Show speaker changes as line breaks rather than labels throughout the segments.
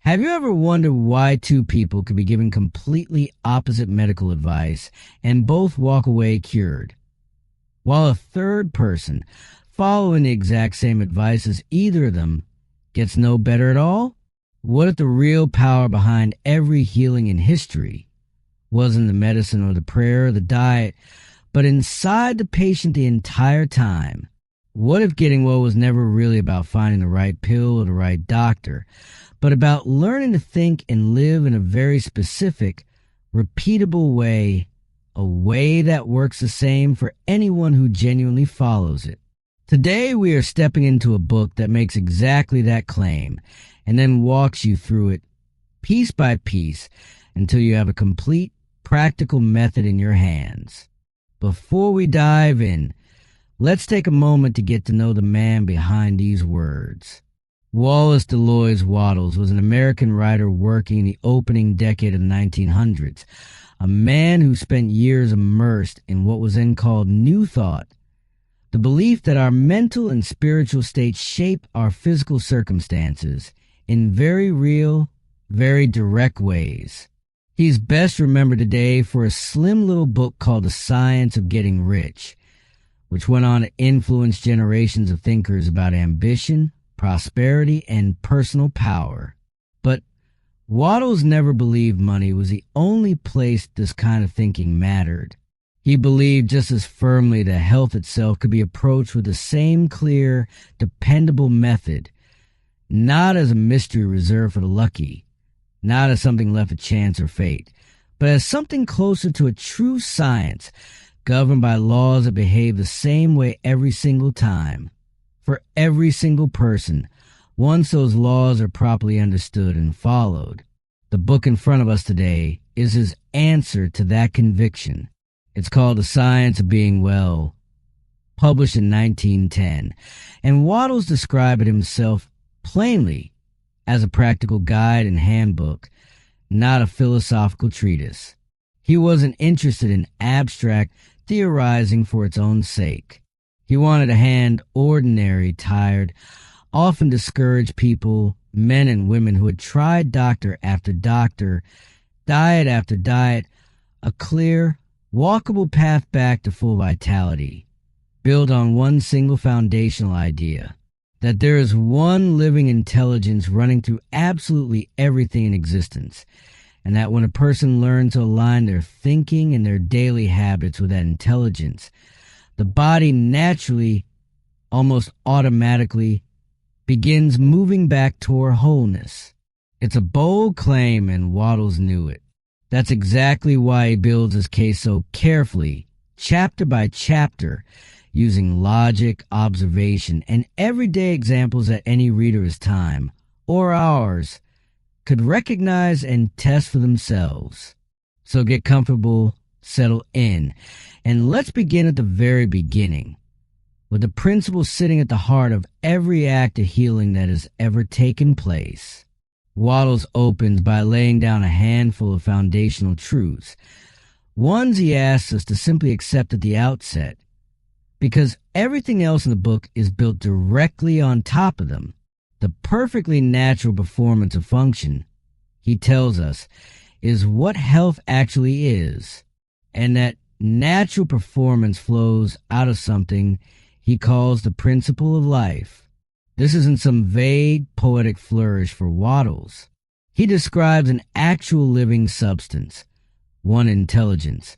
Have you ever wondered why two people could be given completely opposite medical advice and both walk away cured, while a third person, following the exact same advice as either of them, gets no better at all? What if the real power behind every healing in history wasn't the medicine or the prayer or the diet, but inside the patient the entire time? What if getting well was never really about finding the right pill or the right doctor, but about learning to think and live in a very specific, repeatable way, a way that works the same for anyone who genuinely follows it? Today we are stepping into a book that makes exactly that claim and then walks you through it piece by piece until you have a complete, practical method in your hands. Before we dive in, let's take a moment to get to know the man behind these words. Wallace D. Wattles was an American writer working in the opening decade of the 1900s, a man who spent years immersed in what was then called New Thought, the belief that our mental and spiritual states shape our physical circumstances in very real, very direct ways. He's best remembered today for a slim little book called The Science of Getting Rich, which went on to influence generations of thinkers about ambition, prosperity, and personal power. But Wattles never believed money was the only place this kind of thinking mattered. He believed just as firmly that health itself could be approached with the same clear, dependable method, not as a mystery reserved for the lucky, not as something left to chance or fate, but as something closer to a true science, governed by laws that behave the same way every single time, for every single person, once those laws are properly understood and followed. The book in front of us today is his answer to that conviction. It's called The Science of Being Well, published in 1910, and Wattles described it himself plainly as a practical guide and handbook, not a philosophical treatise. He wasn't interested in abstract theorizing for its own sake. He wanted to hand ordinary, tired, often discouraged people, men and women who had tried doctor after doctor, diet after diet, a clear, walkable path back to full vitality, built on one single foundational idea, that there is one living intelligence running through absolutely everything in existence, and that when a person learns to align their thinking and their daily habits with that intelligence, the body naturally, almost automatically, begins moving back toward wholeness. It's a bold claim, and Wattles knew it. That's exactly why he builds his case so carefully, chapter by chapter, using logic, observation, and everyday examples that any reader of his time, or ours, could recognize and test for themselves. So get comfortable, settle in, and let's begin at the very beginning, with the principle sitting at the heart of every act of healing that has ever taken place. Wattles opens by laying down a handful of foundational truths, ones he asks us to simply accept at the outset, because everything else in the book is built directly on top of them. The perfectly natural performance of function, he tells us, is what health actually is, and that natural performance flows out of something he calls the principle of life. This isn't some vague, poetic flourish for Wattles. He describes an actual living substance, one intelligence,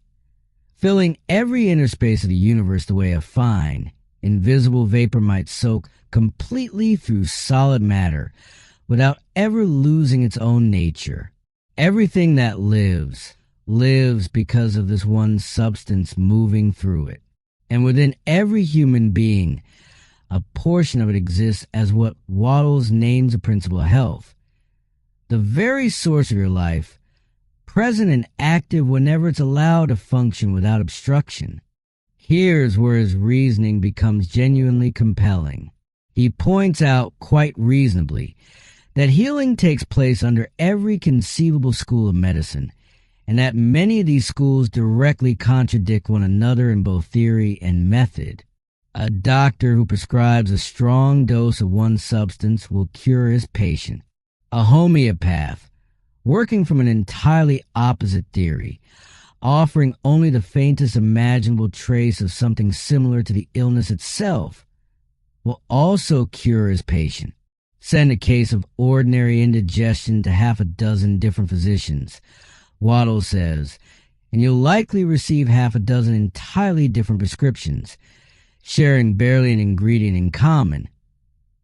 filling every inner space of the universe the way a fine, invisible vapor might soak completely through solid matter without ever losing its own nature. Everything that lives because of this one substance moving through it. And within every human being, a portion of it exists as what Wattles names a principle of health. The very source of your life, present and active whenever it's allowed to function without obstruction. Here's where his reasoning becomes genuinely compelling. He points out, quite reasonably, that healing takes place under every conceivable school of medicine, and that many of these schools directly contradict one another in both theory and method. A doctor who prescribes a strong dose of one substance will cure his patient, A homeopath, working from an entirely opposite theory, offering only the faintest imaginable trace of something similar to the illness itself, will also cure his patient. Send a case of ordinary indigestion to half a dozen different physicians, Wattles says, and you'll likely receive half a dozen entirely different prescriptions, sharing barely an ingredient in common.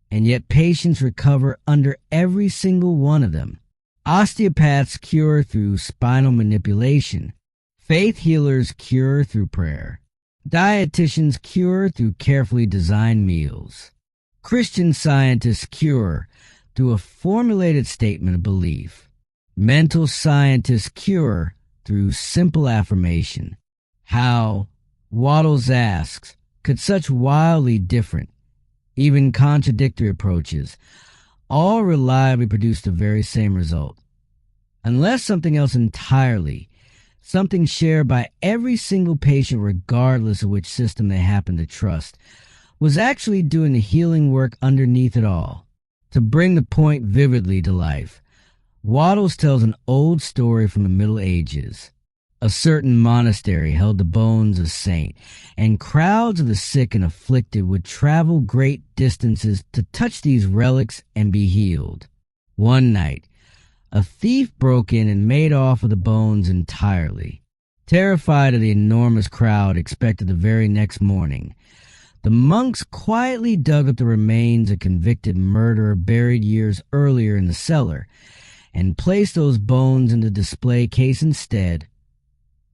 And yet patients recover under every single one of them. Osteopaths cure through spinal manipulation. Faith healers cure through prayer. Dietitians cure through carefully designed meals. Christian scientists cure through a formulated statement of belief. Mental scientists cure through simple affirmation. How, Wattles asks, could such wildly different, even contradictory approaches all reliably produce the very same result? Unless something else entirely, something shared by every single patient regardless of which system they happen to trust, was actually doing the healing work underneath it all. To bring the point vividly to life, Wattles tells an old story from the Middle Ages. A certain monastery held the bones of saints, and crowds of the sick and afflicted would travel great distances to touch these relics and be healed. One night, a thief broke in and made off with the bones entirely. Terrified of the enormous crowd expected the very next morning, the monks quietly dug up the remains of a convicted murderer buried years earlier in the cellar and placed those bones in the display case instead,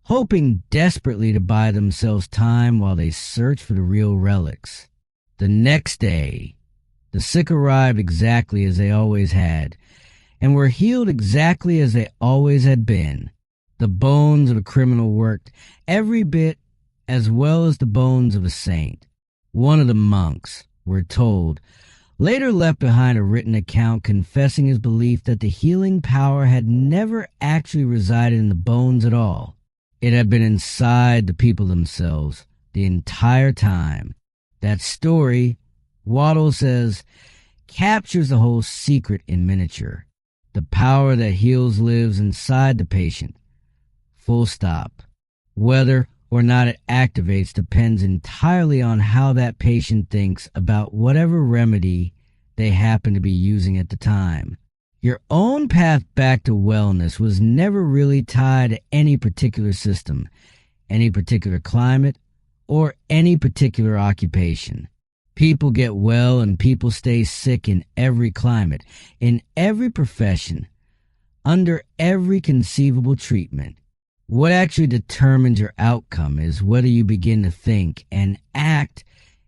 hoping desperately to buy themselves time while they searched for the real relics. The next day, the sick arrived exactly as they always had, and were healed exactly as they always had been. The bones of a criminal worked every bit as well as the bones of a saint. One of the monks, we're told, later left behind a written account confessing his belief that the healing power had never actually resided in the bones at all. It had been inside the people themselves the entire time. That story, Wattles says, captures the whole secret in miniature. The power that heals lives inside the patient. Full stop. Whether or not it activates depends entirely on how that patient thinks about whatever remedy they happen to be using at the time. Your own path back to wellness was never really tied to any particular system, any particular climate, or any particular occupation. People get well and people stay sick in every climate, in every profession, under every conceivable treatment. What actually determines your outcome is whether you begin to think and act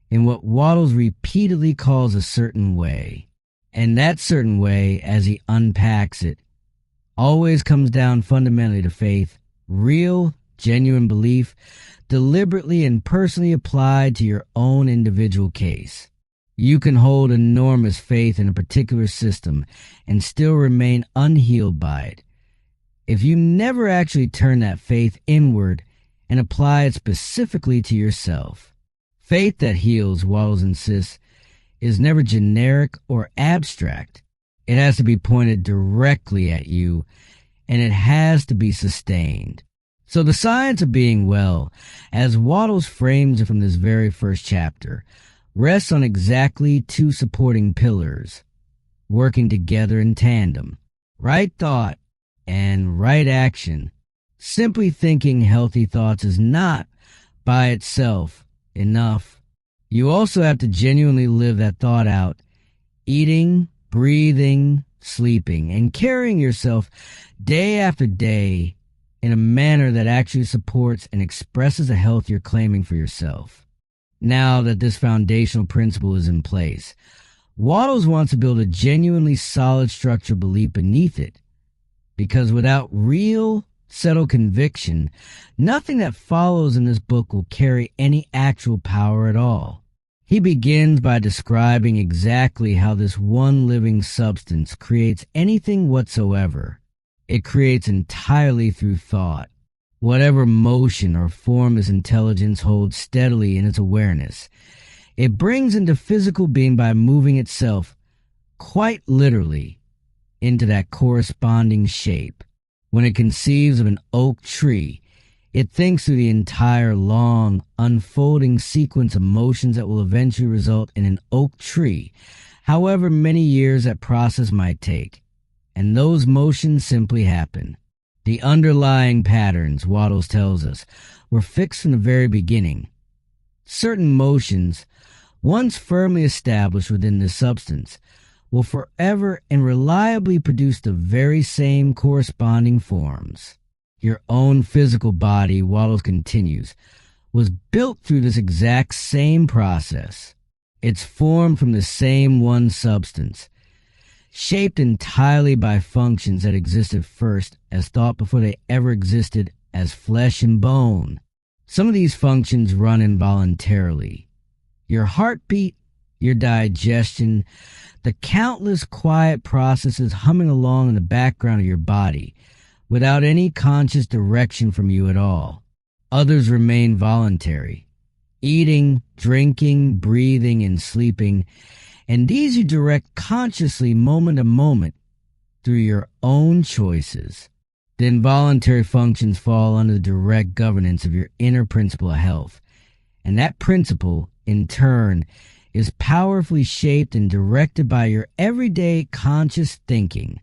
in what Wattles repeatedly calls a certain way. And that certain way, as he unpacks it, always comes down fundamentally to faith, real, genuine belief, deliberately and personally applied to your own individual case. You can hold enormous faith in a particular system and still remain unhealed by it if you never actually turn that faith inward and apply it specifically to yourself. Faith that heals, Wattles insists, is never generic or abstract. It has to be pointed directly at you, and it has to be sustained. So the science of being well, as Wattles frames it from this very first chapter, rests on exactly two supporting pillars, working together in tandem. Right thought and right action. Simply thinking healthy thoughts is not, by itself, enough. You also have to genuinely live that thought out, eating, breathing, sleeping, and carrying yourself day after day in a manner that actually supports and expresses the health you're claiming for yourself. Now that this foundational principle is in place, Wattles wants to build a genuinely solid structure of belief beneath it, because without real, settled conviction, nothing that follows in this book will carry any actual power at all. He begins by describing exactly how this one living substance creates anything whatsoever. It creates entirely through thought. Whatever motion or form this intelligence holds steadily in its awareness, it brings into physical being by moving itself, quite literally, into that corresponding shape. When it conceives of an oak tree, it thinks through the entire long, unfolding sequence of motions that will eventually result in an oak tree, however many years that process might take. And those motions simply happen. The underlying patterns, Wattles tells us, were fixed from the very beginning. Certain motions, once firmly established within this substance, will forever and reliably produce the very same corresponding forms. Your own physical body, Wattles continues, was built through this exact same process. It's formed from the same one substance, shaped entirely by functions that existed first as thought before they ever existed as flesh and bone. Some of these functions run involuntarily. Your heartbeat, your digestion, the countless quiet processes humming along in the background of your body without any conscious direction from you at all. Others remain voluntary. Eating, drinking, breathing, and sleeping, and these you direct consciously moment to moment through your own choices. The involuntary functions fall under the direct governance of your inner principle of health, and that principle, in turn, is powerfully shaped and directed by your everyday conscious thinking,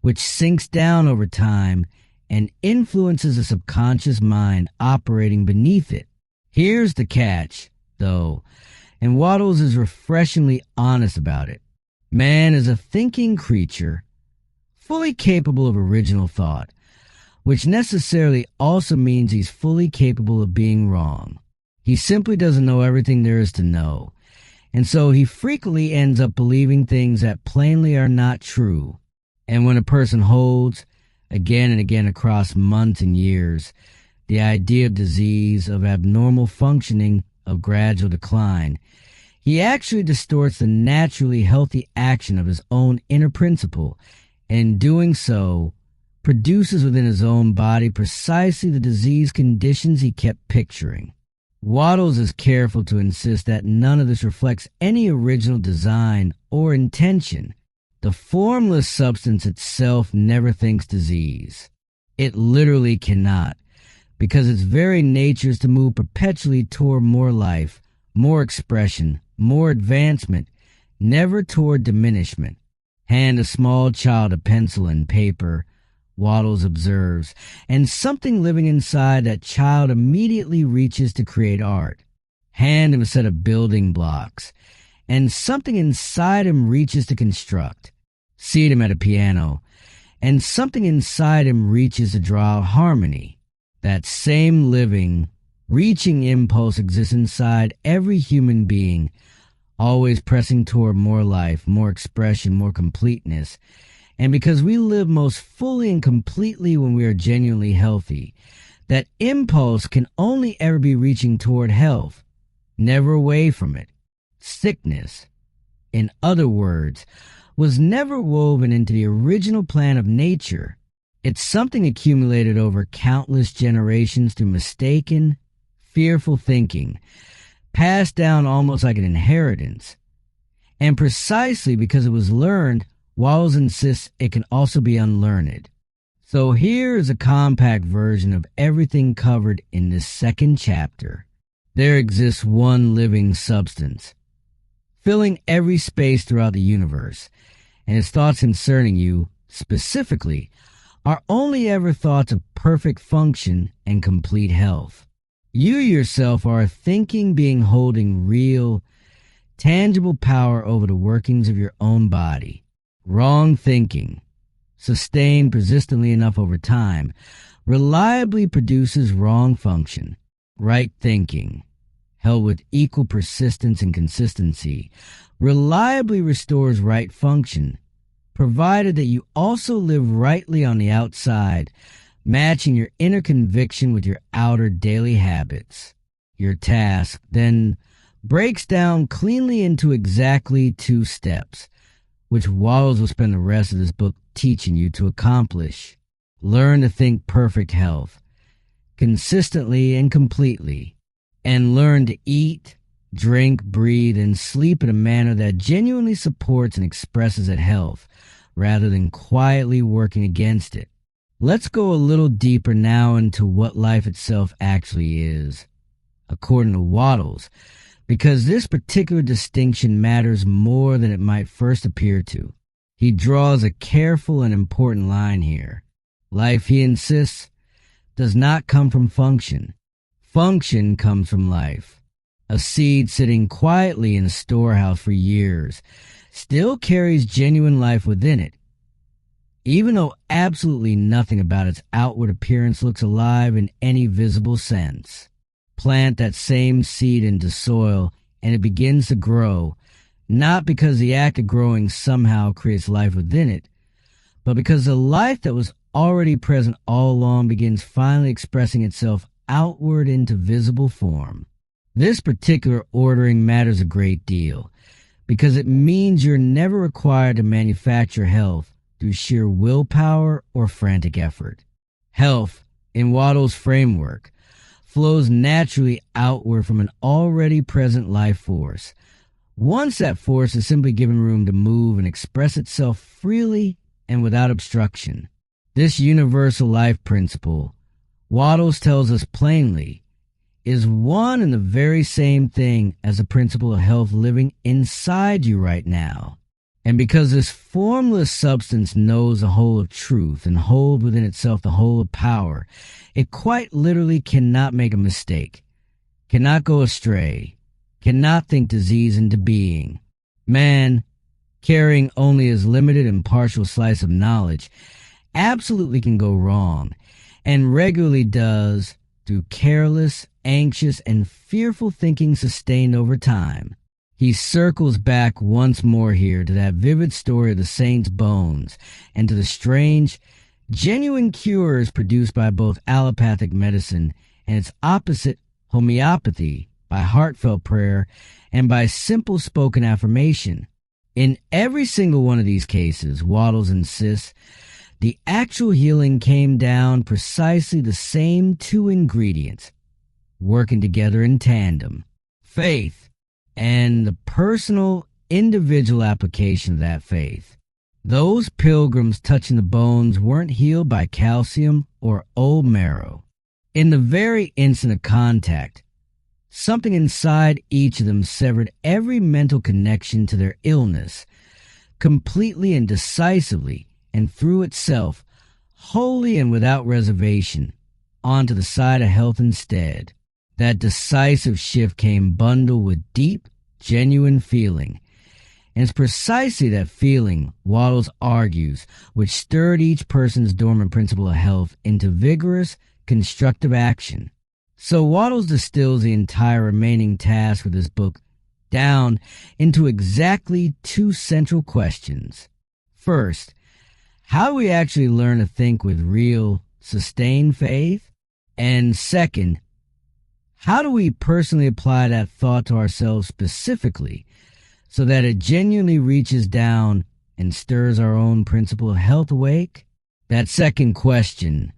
which sinks down over time and influences the subconscious mind operating beneath it. Here's the catch, though, and Wattles is refreshingly honest about it. Man is a thinking creature, fully capable of original thought, which necessarily also means he's fully capable of being wrong. He simply doesn't know everything there is to know, and so he frequently ends up believing things that plainly are not true. And when a person holds, again and again across months and years, the idea of disease, of abnormal functioning, of gradual decline, he actually distorts the naturally healthy action of his own inner principle, and in doing so, produces within his own body precisely the disease conditions he kept picturing. Wattles is careful to insist that none of this reflects any original design or intention. The formless substance itself never thinks disease. It literally cannot, because its very nature is to move perpetually toward more life, more expression, more advancement, never toward diminishment. Hand a small child a pencil and paper, Wattles observes, and something living inside that child immediately reaches to create art. Hand him a set of building blocks, and something inside him reaches to construct. Seat him at a piano, and something inside him reaches to draw out harmony. That same living, reaching impulse exists inside every human being, always pressing toward more life, more expression, more completeness. And because we live most fully and completely when we are genuinely healthy, that impulse can only ever be reaching toward health, never away from it. Sickness, in other words, was never woven into the original plan of nature. It's something accumulated over countless generations through mistaken, fearful thinking, passed down almost like an inheritance. And precisely because it was learned, Wallace insists it can also be unlearned. So here is a compact version of everything covered in this second chapter. There exists one living substance, filling every space throughout the universe, and its thoughts concerning you, specifically, are only ever thoughts of perfect function and complete health. You yourself are a thinking being holding real, tangible power over the workings of your own body. Wrong thinking, sustained persistently enough over time, reliably produces wrong function. Right thinking, held with equal persistence and consistency, reliably restores right function, provided that you also live rightly on the outside, matching your inner conviction with your outer daily habits. Your task then breaks down cleanly into exactly 2 steps, which Wallace will spend the rest of this book teaching you to accomplish. Learn to think perfect health, consistently and completely, and learn to eat, drink, breathe, and sleep in a manner that genuinely supports and expresses that health, rather than quietly working against it. Let's go a little deeper now into what life itself actually is, according to Wattles, because this particular distinction matters more than it might first appear to. He draws a careful and important line here. Life, he insists, does not come from function. Function comes from life. A seed sitting quietly in a storehouse for years still carries genuine life within it, even though absolutely nothing about its outward appearance looks alive in any visible sense. Plant that same seed into soil and it begins to grow, not because the act of growing somehow creates life within it, but because the life that was already present all along begins finally expressing itself outward into visible form. This particular ordering matters a great deal, because it means you're never required to manufacture health through sheer willpower or frantic effort. Health, in Wattles' framework, flows naturally outward from an already present life force, once that force is simply given room to move and express itself freely and without obstruction. This universal life principle, Wattles tells us plainly, is one and the very same thing as the principle of health living inside you right now. And because this formless substance knows the whole of truth and holds within itself the whole of power, it quite literally cannot make a mistake, cannot go astray, cannot think disease into being. Man, carrying only his limited and partial slice of knowledge, absolutely can go wrong, and regularly does through careless, anxious, and fearful thinking sustained over time. He circles back once more here to that vivid story of the saint's bones and to the strange, genuine cures produced by both allopathic medicine and its opposite, homeopathy, by heartfelt prayer and by simple spoken affirmation. In every single one of these cases, Wattles insists, the actual healing came down precisely the same two ingredients, working together in tandem: faith and the personal, individual application of that faith. Those pilgrims touching the bones weren't healed by calcium or old marrow. In the very instant of contact, something inside each of them severed every mental connection to their illness, completely and decisively, and threw itself, wholly and without reservation, onto the side of health instead. That decisive shift came bundled with deep, genuine feeling. And it's precisely that feeling, Wattles argues, which stirred each person's dormant principle of health into vigorous, constructive action. So Wattles distills the entire remaining task of this book down into exactly two central questions. First, how do we actually learn to think with real, sustained faith? And second, how do we personally apply that thought to ourselves specifically so that it genuinely reaches down and stirs our own principle of health awake? That second question,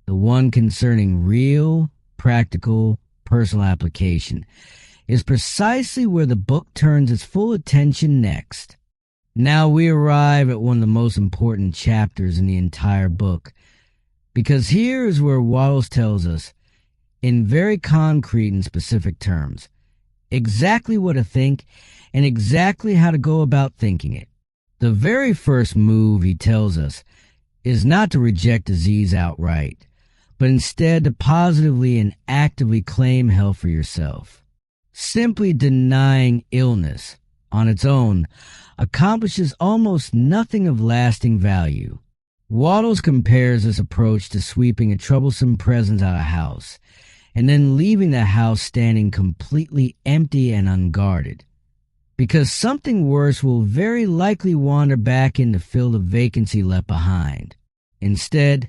the one concerning real, practical, personal application, is precisely where the book turns its full attention next. Now we arrive at one of the most important chapters in the entire book, because here is where Wattles tells us, in very concrete and specific terms, exactly what to think and exactly how to go about thinking it. The very first move, he tells us, is not to reject disease outright, but instead to positively and actively claim health for yourself. Simply denying illness on its own accomplishes almost nothing of lasting value. Wattles compares this approach to sweeping a troublesome presence out of a house and then leaving the house standing completely empty and unguarded, because something worse will very likely wander back in to fill the vacancy left behind. Instead,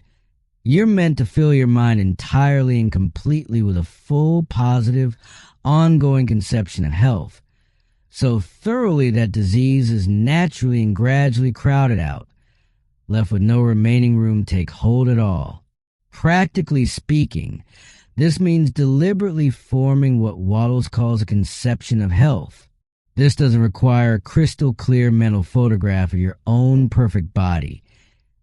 you're meant to fill your mind entirely and completely with a full, positive, ongoing conception of health, so thoroughly that disease is naturally and gradually crowded out, left with no remaining room to take hold at all. Practically speaking, this means deliberately forming what Wattles calls a conception of health. This doesn't require a crystal clear mental photograph of your own perfect body,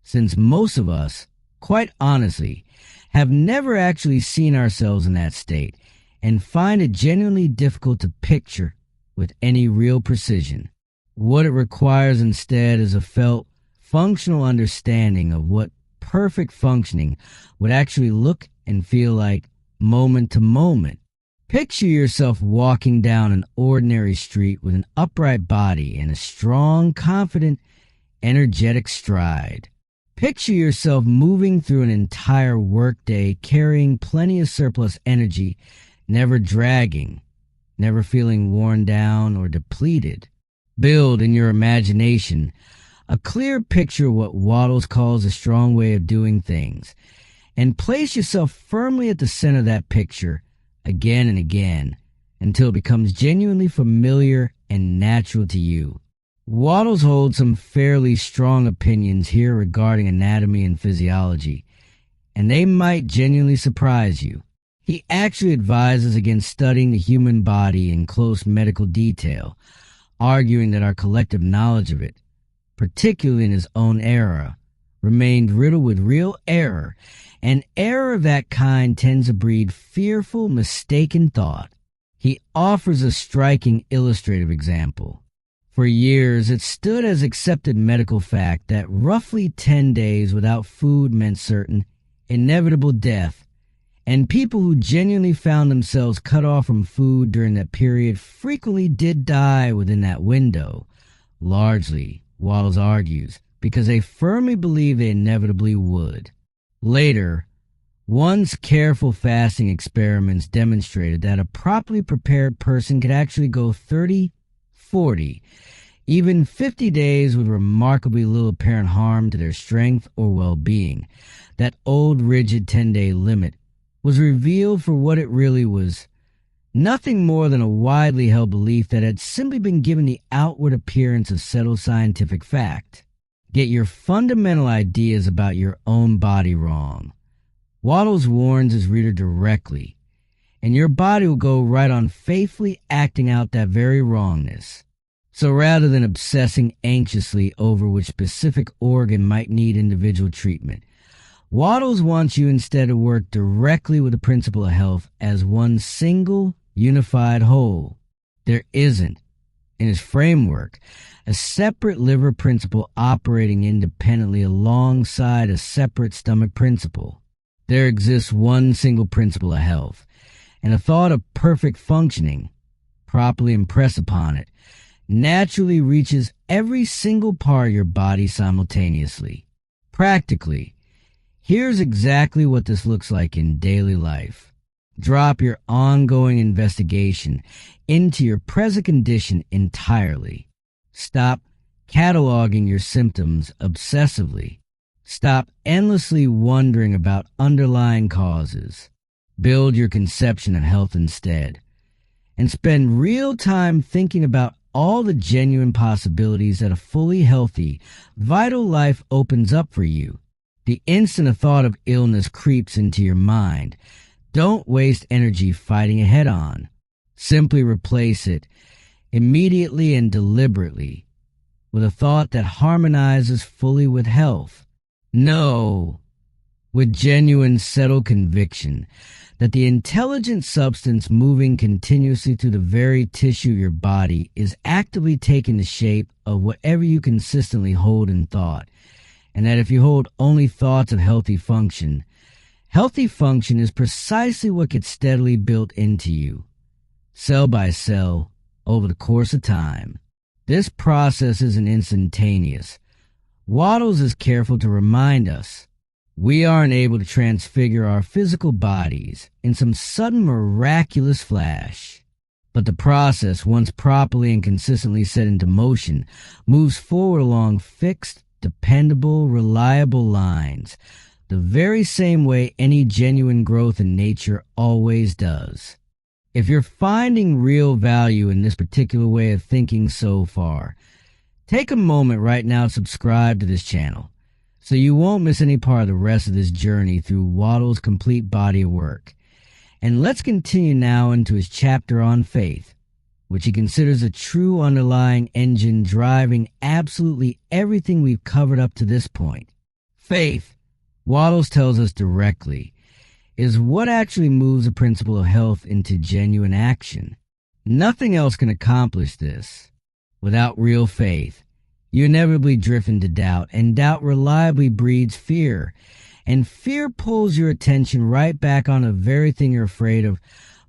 since most of us, quite honestly, have never actually seen ourselves in that state and find it genuinely difficult to picture with any real precision. What it requires instead is a felt, functional understanding of what perfect functioning would actually look and feel like moment to moment. Picture yourself walking down an ordinary street with an upright body and a strong, confident, energetic stride. Picture yourself moving through an entire workday carrying plenty of surplus energy, never dragging, never feeling worn down or depleted. Build in your imagination a clear picture of what Wattles calls a strong way of doing things, and place yourself firmly at the center of that picture again and again until it becomes genuinely familiar and natural to you. Wattles holds some fairly strong opinions here regarding anatomy and physiology, and they might genuinely surprise you. He actually advises against studying the human body in close medical detail, arguing that our collective knowledge of it, particularly in his own era, remained riddled with real error, and error of that kind tends to breed fearful, mistaken thought. He offers a striking illustrative example. For years, it stood as accepted medical fact that roughly 10 days without food meant certain, inevitable death, and people who genuinely found themselves cut off from food during that period frequently did die within that window, largely, Wallace argues, because they firmly believed they inevitably would. Later, once careful fasting experiments demonstrated that a properly prepared person could actually go 30, 40, even 50 days with remarkably little apparent harm to their strength or well-being. That old rigid 10-day limit was revealed for what it really was, nothing more than a widely held belief that had simply been given the outward appearance of settled scientific fact. Get your fundamental ideas about your own body wrong. Wattles warns his reader directly, and your body will go right on faithfully acting out that very wrongness. So rather than obsessing anxiously over which specific organ might need individual treatment, Wattles wants you instead to work directly with the principle of health as one single, unified whole. There isn't, in his framework, a separate liver principle operating independently alongside a separate stomach principle. There exists one single principle of health, and a thought of perfect functioning, properly impressed upon it, naturally reaches every single part of your body simultaneously. Practically, here's exactly what this looks like in daily life. Drop your ongoing investigation into your present condition entirely. Stop cataloging your symptoms obsessively. Stop endlessly wondering about underlying causes. Build your conception of health instead, and spend real time thinking about all the genuine possibilities that a fully healthy, vital life opens up for you. The instant a thought of illness creeps into your mind, don't waste energy fighting it head on. Simply replace it immediately and deliberately with a thought that harmonizes fully with health. Know, with genuine settled conviction, that the intelligent substance moving continuously through the very tissue of your body is actively taking the shape of whatever you consistently hold in thought, and that if you hold only thoughts of healthy function is precisely what gets steadily built into you, cell by cell, over the course of time. This process isn't instantaneous. Wattles is careful to remind us we aren't able to transfigure our physical bodies in some sudden miraculous flash. But the process, once properly and consistently set into motion, moves forward along fixed, dependable, reliable lines, the very same way any genuine growth in nature always does. If you're finding real value in this particular way of thinking so far, take a moment right now to subscribe to this channel so you won't miss any part of the rest of this journey through Wattles' complete body of work. And let's continue now into his chapter on faith, which he considers a true underlying engine driving absolutely everything we've covered up to this point. Faith, Wattles tells us directly, is what actually moves the principle of health into genuine action. Nothing else can accomplish this. Without real faith, you inevitably drift into doubt, and doubt reliably breeds fear. And fear pulls your attention right back on the very thing you're afraid of,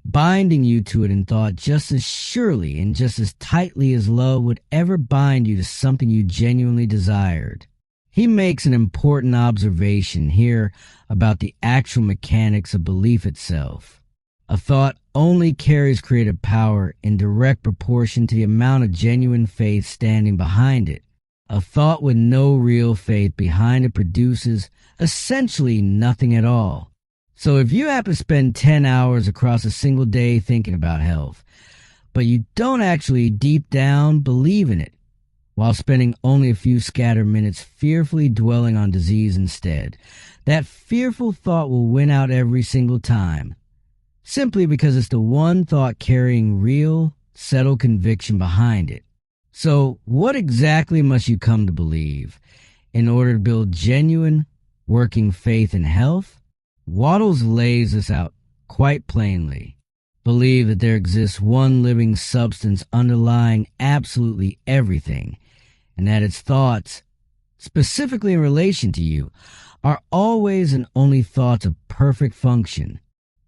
binding you to it in thought just as surely and just as tightly as love would ever bind you to something you genuinely desired. He makes an important observation here about the actual mechanics of belief itself. A thought only carries creative power in direct proportion to the amount of genuine faith standing behind it. A thought with no real faith behind it produces essentially nothing at all. So if you happen to spend 10 hours across a single day thinking about health, but you don't actually deep down believe in it, while spending only a few scattered minutes fearfully dwelling on disease instead, that fearful thought will win out every single time, simply because it's the one thought carrying real, settled conviction behind it. So what exactly must you come to believe in order to build genuine, working faith in health? Wattles lays this out quite plainly. Believe that there exists one living substance underlying absolutely everything, and that its thoughts, specifically in relation to you, are always and only thoughts of perfect function.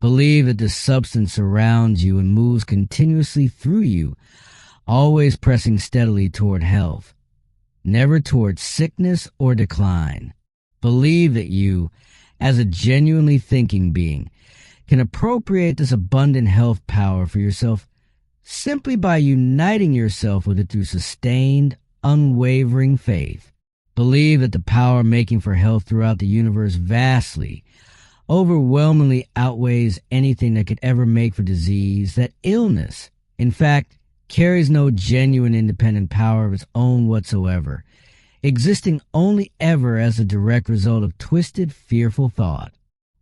Believe that this substance surrounds you and moves continuously through you, always pressing steadily toward health, never toward sickness or decline. Believe that you, as a genuinely thinking being, can appropriate this abundant health power for yourself simply by uniting yourself with it through sustained, unwavering faith. Believe that the power making for health throughout the universe vastly, overwhelmingly outweighs anything that could ever make for disease, that illness, in fact, carries no genuine independent power of its own whatsoever, existing only ever as a direct result of twisted, fearful thought.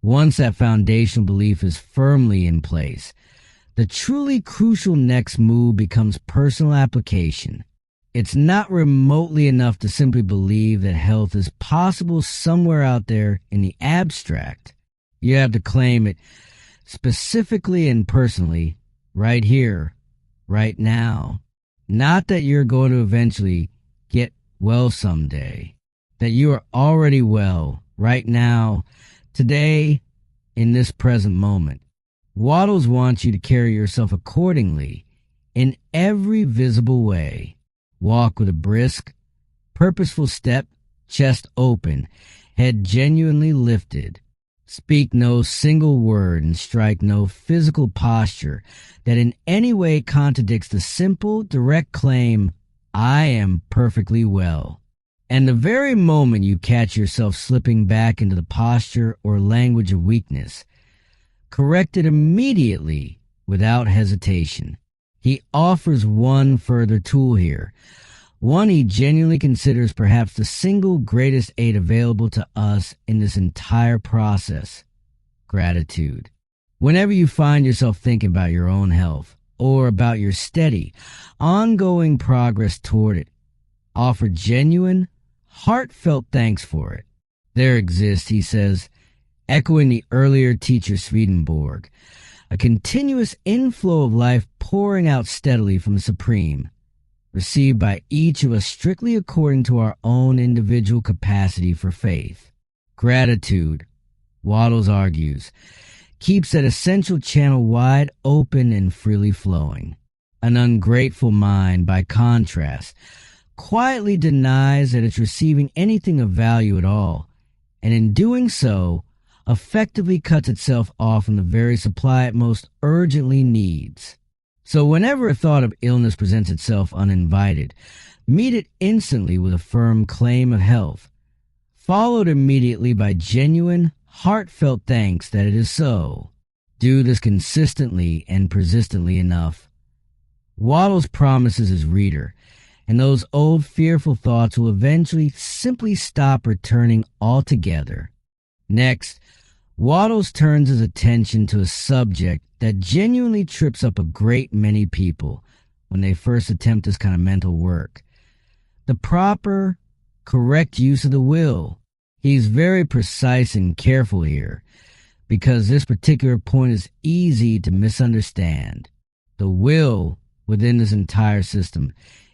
Once that foundational belief is firmly in place, the truly crucial next move becomes personal application. It's not remotely enough to simply believe that health is possible somewhere out there in the abstract. You have to claim it specifically and personally, right here, right now. Not that you're going to eventually get well someday. That you are already well, right now, today, in this present moment. Wattles wants you to carry yourself accordingly, in every visible way. Walk with a brisk, purposeful step, chest open, head genuinely lifted. Speak no single word and strike no physical posture that in any way contradicts the simple, direct claim, I am perfectly well. And the very moment you catch yourself slipping back into the posture or language of weakness, correct it immediately without hesitation. He offers one further tool here, one he genuinely considers perhaps the single greatest aid available to us in this entire process: gratitude. Whenever you find yourself thinking about your own health or about your steady, ongoing progress toward it, offer genuine, heartfelt thanks for it. There exists, he says, echoing the earlier teacher Swedenborg, a continuous inflow of life pouring out steadily from the Supreme, received by each of us strictly according to our own individual capacity for faith. Gratitude, Wattles argues, keeps that essential channel wide open and freely flowing. An ungrateful mind, by contrast, quietly denies that it's receiving anything of value at all, and in doing so, effectively cuts itself off from the very supply it most urgently needs. So whenever a thought of illness presents itself uninvited, meet it instantly with a firm claim of health, followed immediately by genuine, heartfelt thanks that it is so. Do this consistently and persistently enough. Wattles promises his reader, and those old fearful thoughts will eventually simply stop returning altogether. Next, Wattles turns his attention to a subject that genuinely trips up a great many people, when they first attempt this kind of mental work. The proper, correct use of the will. He's very precise and careful here, because this particular point is easy to misunderstand. The will within this entire system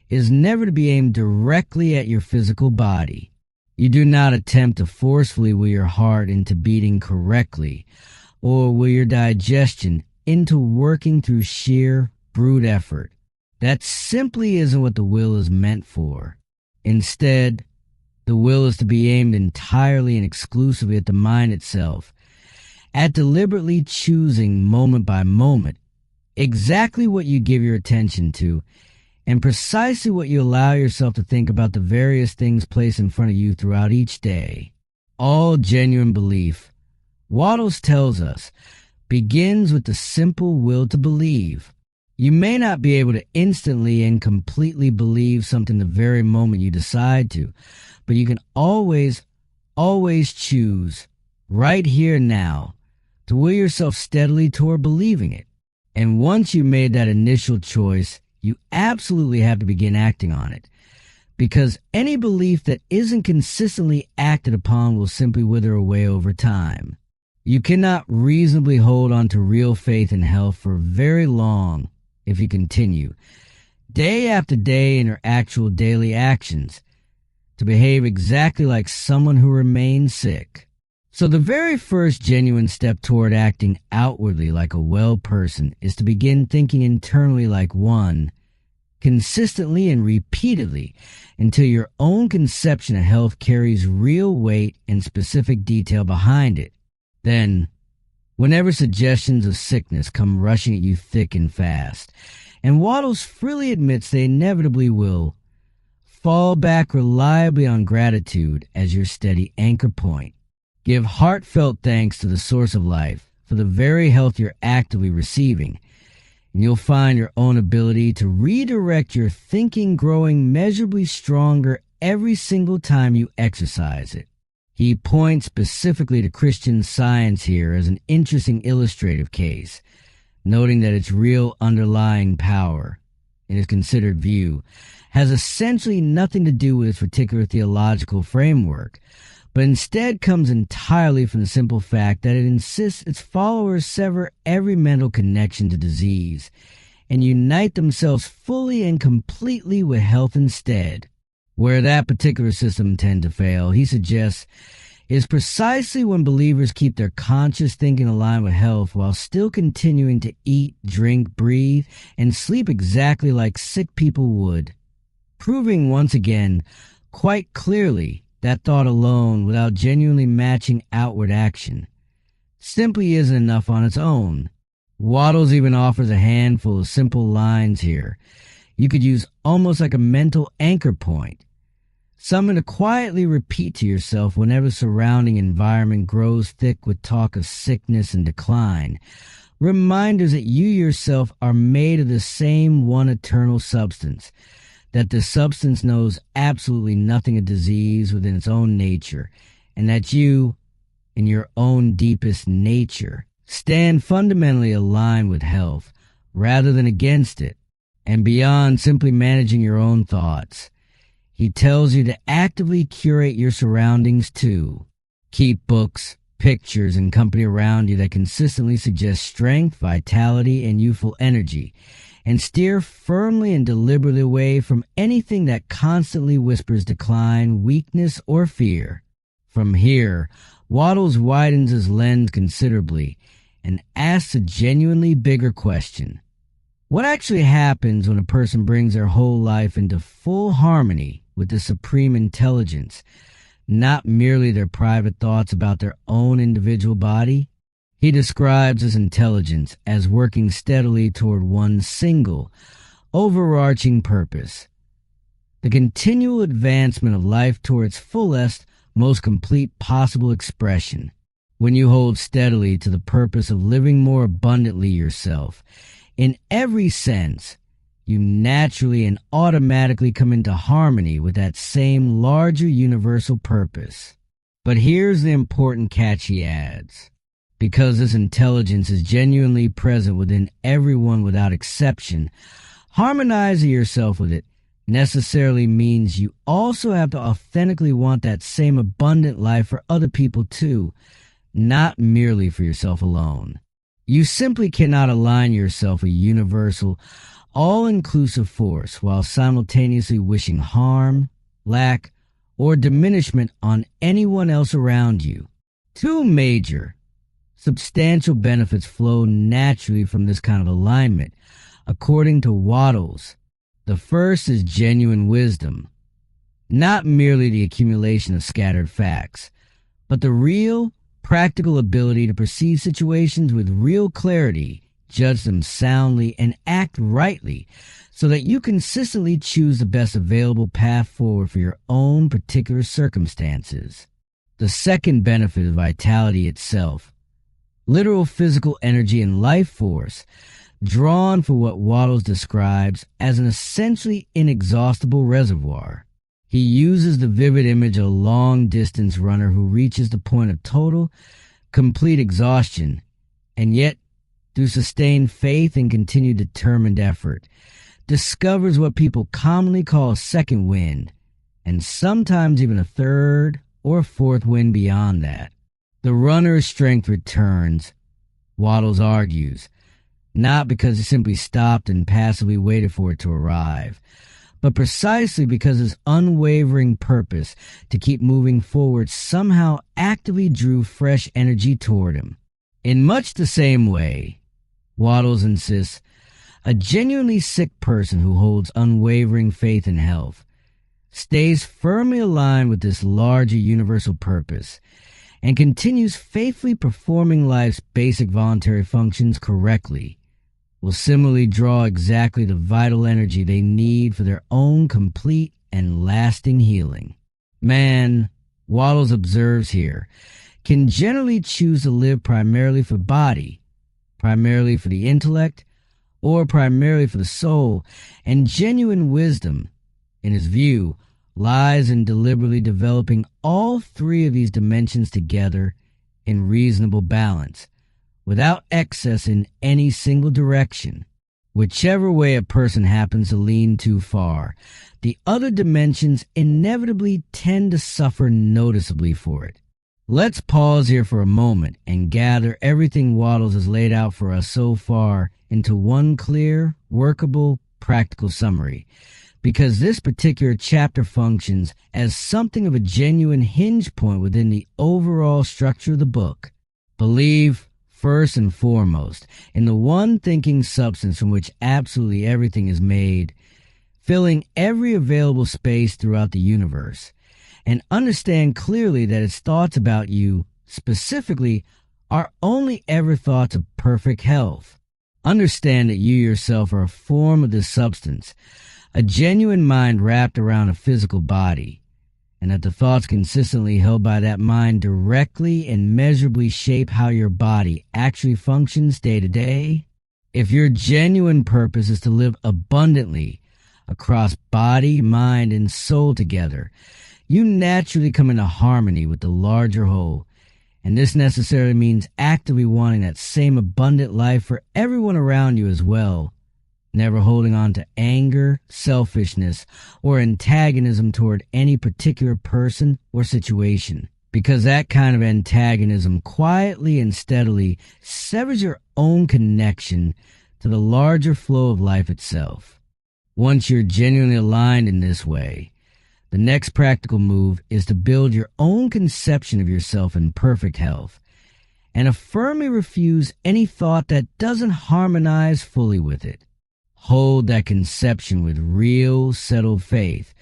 is never to be aimed directly at your physical body. You do not attempt to forcefully will your heart into beating correctly, or will your digestion into working through sheer brute effort. That simply isn't what the will is meant for. Instead, the will is to be aimed entirely and exclusively at the mind itself, at deliberately choosing moment by moment exactly what you give your attention to, and precisely what you allow yourself to think about the various things placed in front of you throughout each day. All genuine belief, Wattles tells us, begins with the simple will to believe. You may not be able to instantly and completely believe something the very moment you decide to, but you can always choose, right here and now, to will yourself steadily toward believing it. And once you made that initial choice, you absolutely have to begin acting on it, because any belief that isn't consistently acted upon will simply wither away over time. You cannot reasonably hold on to real faith in health for very long if you continue, day after day in your actual daily actions, to behave exactly like someone who remains sick. So the very first genuine step toward acting outwardly like a well person is to begin thinking internally like one, consistently and repeatedly, until your own conception of health carries real weight and specific detail behind it. Then, whenever suggestions of sickness come rushing at you thick and fast, and Wattles freely admits they inevitably will, fall back reliably on gratitude as your steady anchor point. Give heartfelt thanks to the source of life for the very health you're actively receiving, and you'll find your own ability to redirect your thinking growing measurably stronger every single time you exercise it. He points specifically to Christian Science here as an interesting illustrative case, noting that its real underlying power, in his considered view, has essentially nothing to do with its particular theological framework, but instead comes entirely from the simple fact that it insists its followers sever every mental connection to disease and unite themselves fully and completely with health instead. Where that particular system tends to fail, he suggests, is precisely when believers keep their conscious thinking aligned with health while still continuing to eat, drink, breathe, and sleep exactly like sick people would, proving once again quite clearly that thought alone, without genuinely matching outward action, simply isn't enough on its own. Wattles even offers a handful of simple lines here you could use almost like a mental anchor point, something to quietly repeat to yourself whenever the surrounding environment grows thick with talk of sickness and decline. Reminders that you yourself are made of the same one eternal substance, that the substance knows absolutely nothing of disease within its own nature, and that you, in your own deepest nature, stand fundamentally aligned with health rather than against it. And beyond simply managing your own thoughts, he tells you to actively curate your surroundings too. Keep books, pictures, and company around you that consistently suggest strength, vitality, and youthful energy, and steer firmly and deliberately away from anything that constantly whispers decline, weakness, or fear. From here, Wattles widens his lens considerably and asks a genuinely bigger question. What actually happens when a person brings their whole life into full harmony with the supreme intelligence, not merely their private thoughts about their own individual body? He describes this intelligence as working steadily toward one single, overarching purpose: the continual advancement of life toward its fullest, most complete possible expression. When you hold steadily to the purpose of living more abundantly yourself, in every sense, you naturally and automatically come into harmony with that same larger universal purpose. But here's the important catch he adds. Because this intelligence is genuinely present within everyone without exception, Harmonizing yourself with it necessarily means you also have to authentically want that same abundant life for other people too, not merely for yourself alone. You simply cannot align yourself with universal, all-inclusive force while simultaneously wishing harm, lack, or diminishment on anyone else around you. Two major, substantial benefits flow naturally from this kind of alignment, according to Wattles. The first is genuine wisdom, not merely the accumulation of scattered facts, but the real, practical ability to perceive situations with real clarity, judge them soundly, and act rightly so that you consistently choose the best available path forward for your own particular circumstances. The second benefit is vitality itself, literal physical energy and life force, drawn for what Wattles describes as an essentially inexhaustible reservoir. He uses the vivid image of a long-distance runner who reaches the point of total, complete exhaustion, and yet, through sustained faith and continued determined effort, discovers what people commonly call a second wind, and sometimes even a third or fourth wind beyond that. The runner's strength returns, Wattles argues, not because he simply stopped and passively waited for it to arrive, but precisely because his unwavering purpose to keep moving forward somehow actively drew fresh energy toward him. In much the same way, Wattles insists, a genuinely sick person who holds unwavering faith in health stays firmly aligned with this larger universal purpose and continues faithfully performing life's basic voluntary functions correctly, will similarly draw exactly the vital energy they need for their own complete and lasting healing. Man, Wattles observes here, can generally choose to live primarily for body, primarily for the intellect, or primarily for the soul, and genuine wisdom, in his view, lies in deliberately developing all three of these dimensions together in reasonable balance, without excess in any single direction. Whichever way a person happens to lean too far, the other dimensions inevitably tend to suffer noticeably for it. Let's pause here for a moment and gather everything Wattles has laid out for us so far into one clear, workable, practical summary, because this particular chapter functions as something of a genuine hinge point within the overall structure of the book. Believe, first and foremost, in the one thinking substance from which absolutely everything is made, filling every available space throughout the universe, and understand clearly that its thoughts about you, specifically, are only ever thoughts of perfect health. Understand that you yourself are a form of this substance, a genuine mind wrapped around a physical body, and that the thoughts consistently held by that mind directly and measurably shape how your body actually functions day to day. If your genuine purpose is to live abundantly across body, mind, and soul together, you naturally come into harmony with the larger whole, and this necessarily means actively wanting that same abundant life for everyone around you as well, never holding on to anger, selfishness, or antagonism toward any particular person or situation, because that kind of antagonism quietly and steadily severs your own connection to the larger flow of life itself. Once you're genuinely aligned in this way, the next practical move is to build your own conception of yourself in perfect health, and to firmly refuse any thought that doesn't harmonize fully with it. Hold that conception with real, settled faith,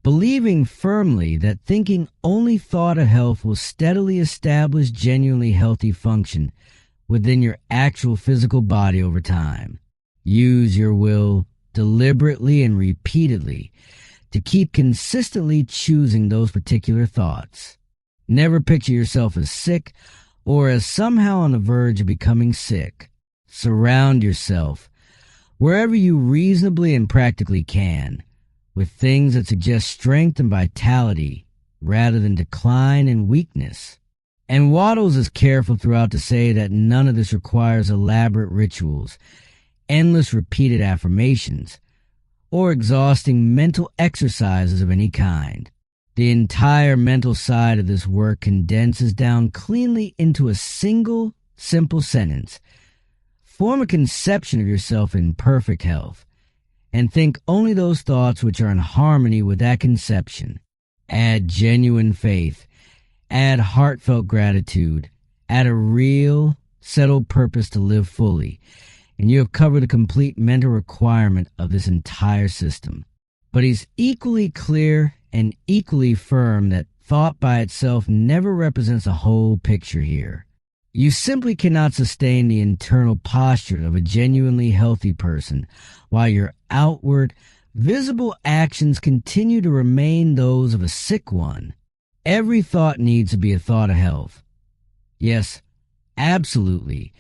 believing firmly that thinking only thought of health will steadily establish genuinely healthy function within your actual physical body over time. Use your will deliberately and repeatedly to keep consistently choosing those particular thoughts. Never picture yourself as sick or as somehow on the verge of becoming sick. Surround yourself, wherever you reasonably and practically can, with things that suggest strength and vitality rather than decline and weakness. And Wattles is careful throughout to say that none of this requires elaborate rituals, endless repeated affirmations, or exhausting mental exercises of any kind. The entire mental side of this work condenses down cleanly into a single, simple sentence. Form a conception of yourself in perfect health, and think only those thoughts which are in harmony with that conception. Add genuine faith, add heartfelt gratitude, add a real, settled purpose to live fully, and you have covered the complete mental requirement of this entire system. But he's equally clear and equally firm that thought by itself never represents a whole picture here. You simply cannot sustain the internal posture of a genuinely healthy person while your outward, visible actions continue to remain those of a sick one. Every thought needs to be a thought of health. Yes, absolutely.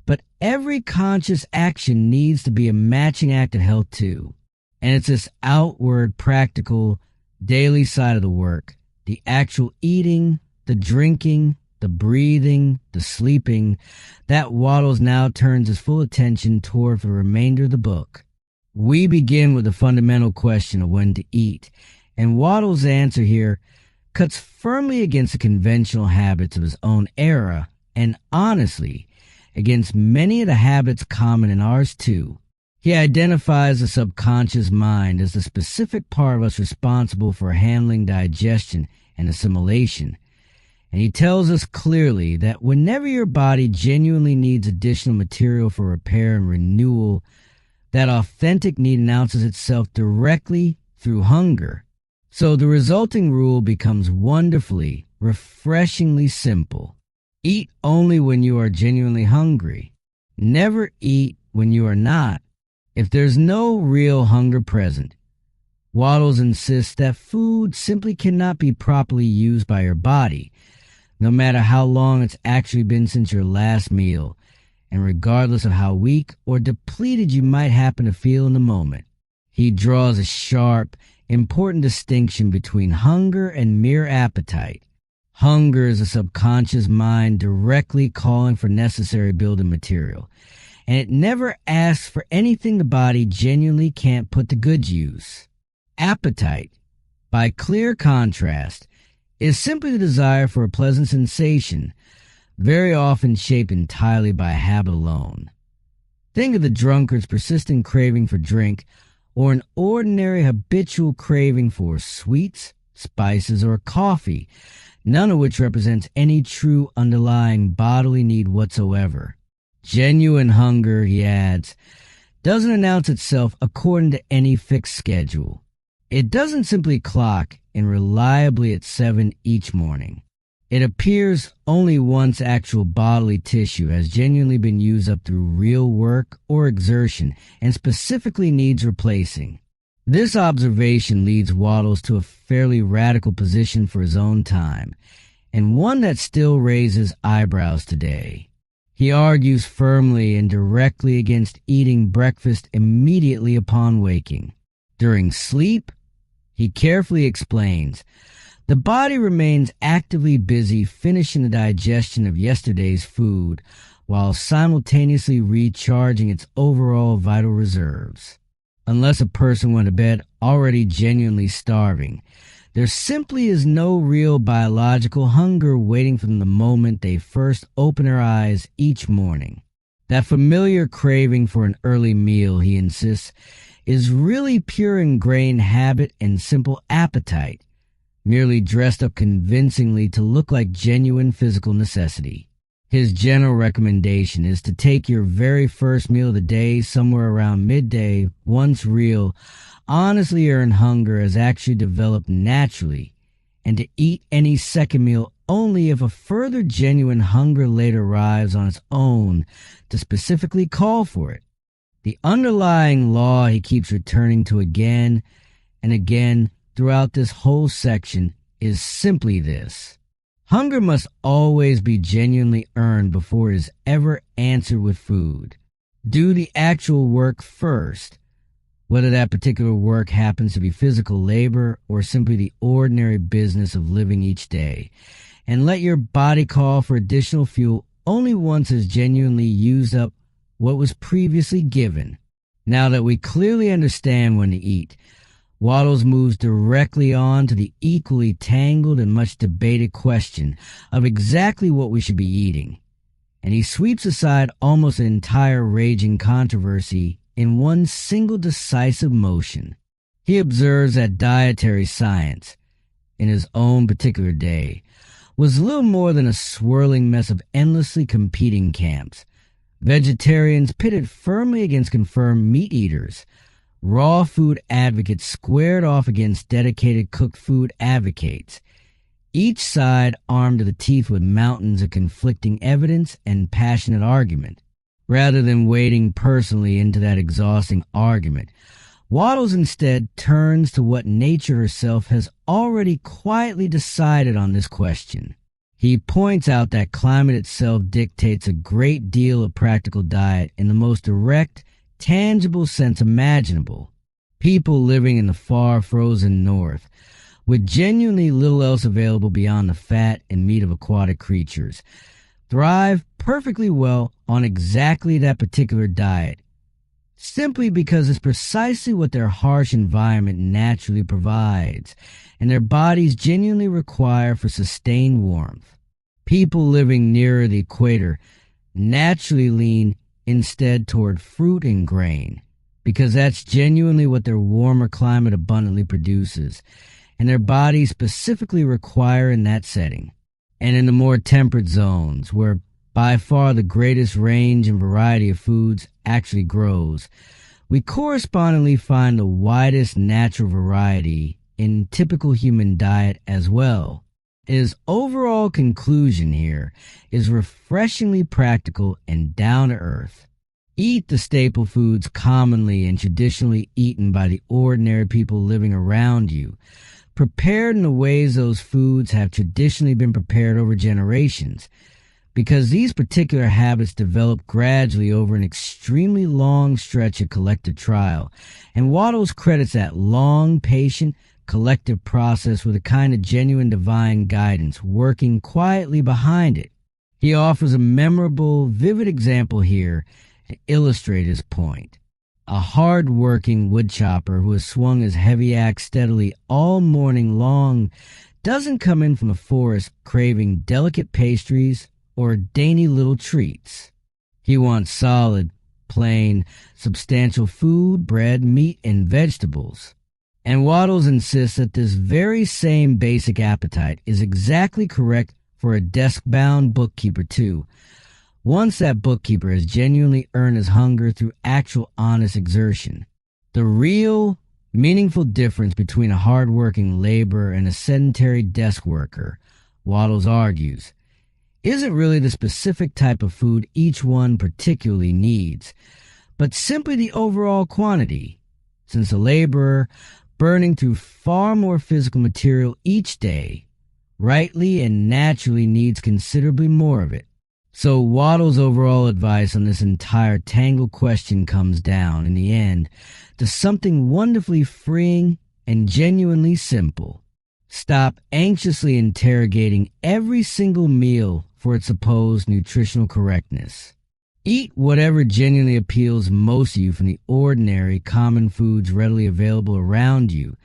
But every conscious action needs to be a matching act of health too. And it's this outward, practical, daily side of the work, the actual eating, the drinking, the breathing, the sleeping, that Wattles now turns his full attention toward for the remainder of the book. We begin with the fundamental question of when to eat, and Wattles' answer here cuts firmly against the conventional habits of his own era, and honestly, against many of the habits common in ours too. He identifies the subconscious mind as the specific part of us responsible for handling digestion and assimilation. And he tells us clearly that whenever your body genuinely needs additional material for repair and renewal, that authentic need announces itself directly through hunger. So the resulting rule becomes wonderfully, refreshingly simple. Eat only when you are genuinely hungry. Never eat when you are not. If there's no real hunger present, Wattles insists that food simply cannot be properly used by your body, no matter how long it's actually been since your last meal, and regardless of how weak or depleted you might happen to feel in the moment. He draws a sharp, important distinction between hunger and mere appetite. Hunger is a subconscious mind directly calling for necessary building material, and it never asks for anything the body genuinely can't put to good use. Appetite, by clear contrast, is simply the desire for a pleasant sensation, very often shaped entirely by habit alone. Think of the drunkard's persistent craving for drink, or an ordinary habitual craving for sweets, spices, or coffee, none of which represents any true underlying bodily need whatsoever. Genuine hunger, he adds, doesn't announce itself according to any fixed schedule. It doesn't simply clock in reliably at 7 each morning. It appears only once actual bodily tissue has genuinely been used up through real work or exertion and specifically needs replacing. This observation leads Wattles to a fairly radical position for his own time, and one that still raises eyebrows today. He argues firmly and directly against eating breakfast immediately upon waking. During sleep, he carefully explains, the body remains actively busy finishing the digestion of yesterday's food while simultaneously recharging its overall vital reserves. Unless a person went to bed already genuinely starving, there simply is no real biological hunger waiting for them the moment they first open their eyes each morning. That familiar craving for an early meal, he insists, is really pure ingrained habit and simple appetite, merely dressed up convincingly to look like genuine physical necessity. His general recommendation is to take your very first meal of the day somewhere around midday once real, honestly earned hunger has actually developed naturally, and to eat any second meal only if a further genuine hunger later arrives on its own to specifically call for it. The underlying law he keeps returning to again and again throughout this whole section is simply this. Hunger must always be genuinely earned before it is ever answered with food. Do the actual work first, whether that particular work happens to be physical labor or simply the ordinary business of living each day, and let your body call for additional fuel only once it's genuinely used up what was previously given. Now that we clearly understand when to eat, Wattles moves directly on to the equally tangled and much debated question of exactly what we should be eating. And he sweeps aside almost an entire raging controversy in one single decisive motion. He observes that dietary science, in his own particular day, was little more than a swirling mess of endlessly competing camps. Vegetarians pitted firmly against confirmed meat eaters, raw food advocates squared off against dedicated cooked food advocates, each side armed to the teeth with mountains of conflicting evidence and passionate argument. Rather than wading personally into that exhausting argument, Wattles instead turns to what nature herself has already quietly decided on this question. He points out that climate itself dictates a great deal of practical diet in the most direct, tangible sense imaginable. People living in the far frozen north, with genuinely little else available beyond the fat and meat of aquatic creatures, thrive perfectly well on exactly that particular diet, simply because it's precisely what their harsh environment naturally provides, and their bodies genuinely require for sustained warmth. People living nearer the equator naturally lean instead toward fruit and grain, because that's genuinely what their warmer climate abundantly produces, and their bodies specifically require in that setting. And in the more temperate zones, where by far the greatest range and variety of foods actually grows, we correspondingly find the widest natural variety in typical human diet as well. His overall conclusion here is refreshingly practical and down to earth. Eat the staple foods commonly and traditionally eaten by the ordinary people living around you, prepared in the ways those foods have traditionally been prepared over generations, because these particular habits develop gradually over an extremely long stretch of collective trial, and Wattles credits that long, patient, collective process with a kind of genuine divine guidance working quietly behind it. He offers a memorable, vivid example here to illustrate his point. A hard-working woodchopper who has swung his heavy axe steadily all morning long doesn't come in from the forest craving delicate pastries or dainty little treats. He wants solid, plain, substantial food, bread, meat, and vegetables. And Wattles insists that this very same basic appetite is exactly correct for a desk-bound bookkeeper too, once that bookkeeper has genuinely earned his hunger through actual honest exertion. The real, meaningful difference between a hard-working laborer and a sedentary desk worker, Wattles argues, isn't really the specific type of food each one particularly needs, but simply the overall quantity, since a laborer, burning through far more physical material each day, rightly and naturally needs considerably more of it. So Wattles' overall advice on this entire tangled question comes down, in the end, to something wonderfully freeing and genuinely simple. Stop anxiously interrogating every single meal for its supposed nutritional correctness. Eat whatever genuinely appeals most to you from the ordinary, common foods readily available around you,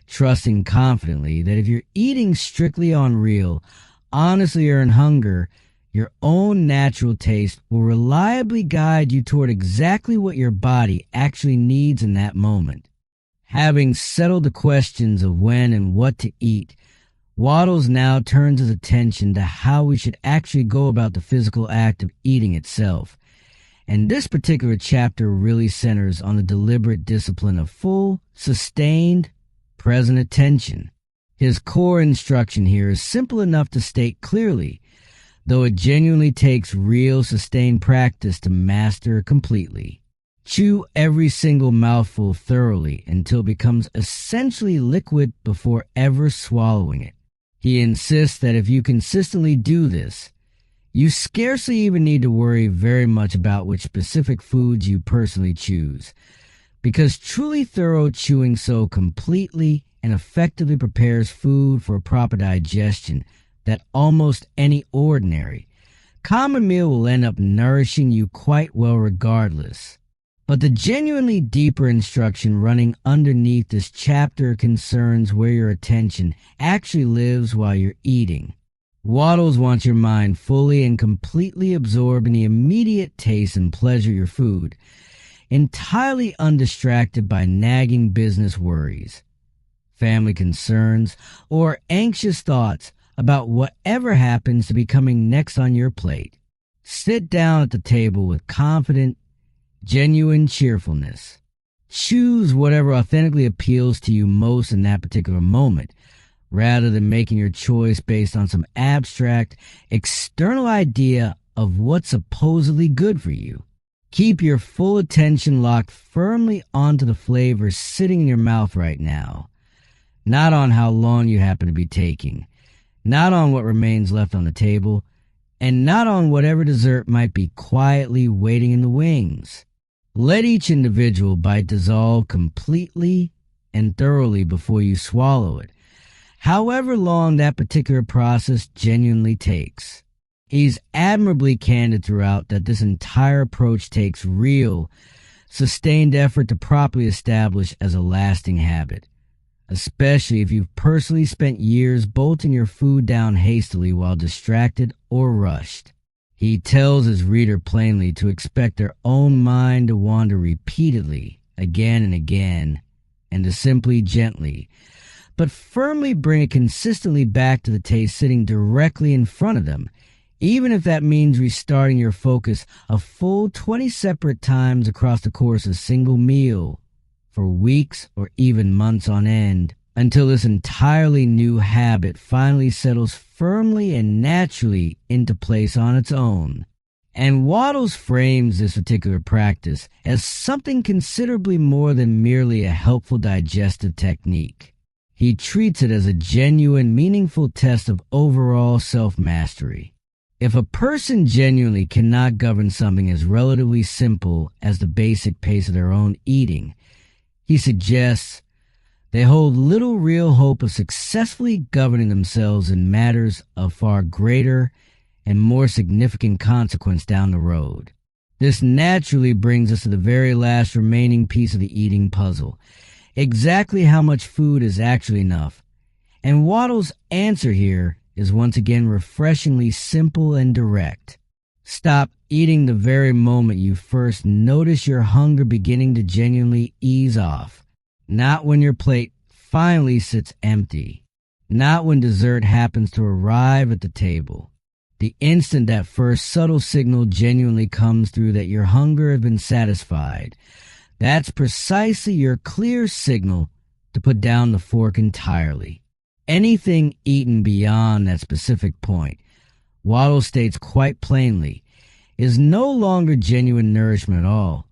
trusting confidently that if you're eating strictly on real, honestly earned hunger, your own natural taste will reliably guide you toward exactly what your body actually needs in that moment. Having settled the questions of when and what to eat, Wattles now turns his attention to how we should actually go about the physical act of eating itself. And this particular chapter really centers on the deliberate discipline of full, sustained, present attention. His core instruction here is simple enough to state clearly, though it genuinely takes real, sustained practice to master completely. Chew every single mouthful thoroughly until it becomes essentially liquid before ever swallowing it. He insists that if you consistently do this, you scarcely even need to worry very much about which specific foods you personally choose, because truly thorough chewing so completely and effectively prepares food for a proper digestion that almost any ordinary, common meal will end up nourishing you quite well regardless. But the genuinely deeper instruction running underneath this chapter concerns where your attention actually lives while you're eating. Wattles wants your mind fully and completely absorbed in the immediate taste and pleasure of your food, entirely undistracted by nagging business worries, family concerns, or anxious thoughts about whatever happens to be coming next on your plate. Sit down at the table with confident, genuine cheerfulness. Choose whatever authentically appeals to you most in that particular moment, rather than making your choice based on some abstract, external idea of what's supposedly good for you. Keep your full attention locked firmly onto the flavor sitting in your mouth right now, not on how long you happen to be taking, not on what remains left on the table, and not on whatever dessert might be quietly waiting in the wings. Let each individual bite dissolve completely and thoroughly before you swallow it, however long that particular process genuinely takes. He's admirably candid throughout that this entire approach takes real, sustained effort to properly establish as a lasting habit, especially if you've personally spent years bolting your food down hastily while distracted or rushed. He tells his reader plainly to expect their own mind to wander repeatedly, again and again, and to simply gently, but firmly bring it consistently back to the taste sitting directly in front of them, even if that means restarting your focus a full 20 separate times across the course of a single meal, for weeks or even months on end, until this entirely new habit finally settles firmly and naturally into place on its own. And Wattles frames this particular practice as something considerably more than merely a helpful digestive technique. He treats it as a genuine, meaningful test of overall self-mastery. If a person genuinely cannot govern something as relatively simple as the basic pace of their own eating, he suggests they hold little real hope of successfully governing themselves in matters of far greater and more significant consequence down the road. This naturally brings us to the very last remaining piece of the eating puzzle: exactly how much food is actually enough. And Wattles' answer here is once again refreshingly simple and direct. Stop eating the very moment you first notice your hunger beginning to genuinely ease off. Not when your plate finally sits empty. Not when dessert happens to arrive at the table. The instant that first subtle signal genuinely comes through that your hunger has been satisfied, that's precisely your clear signal to put down the fork entirely. Anything eaten beyond that specific point, Waddle states quite plainly, is no longer genuine nourishment at all.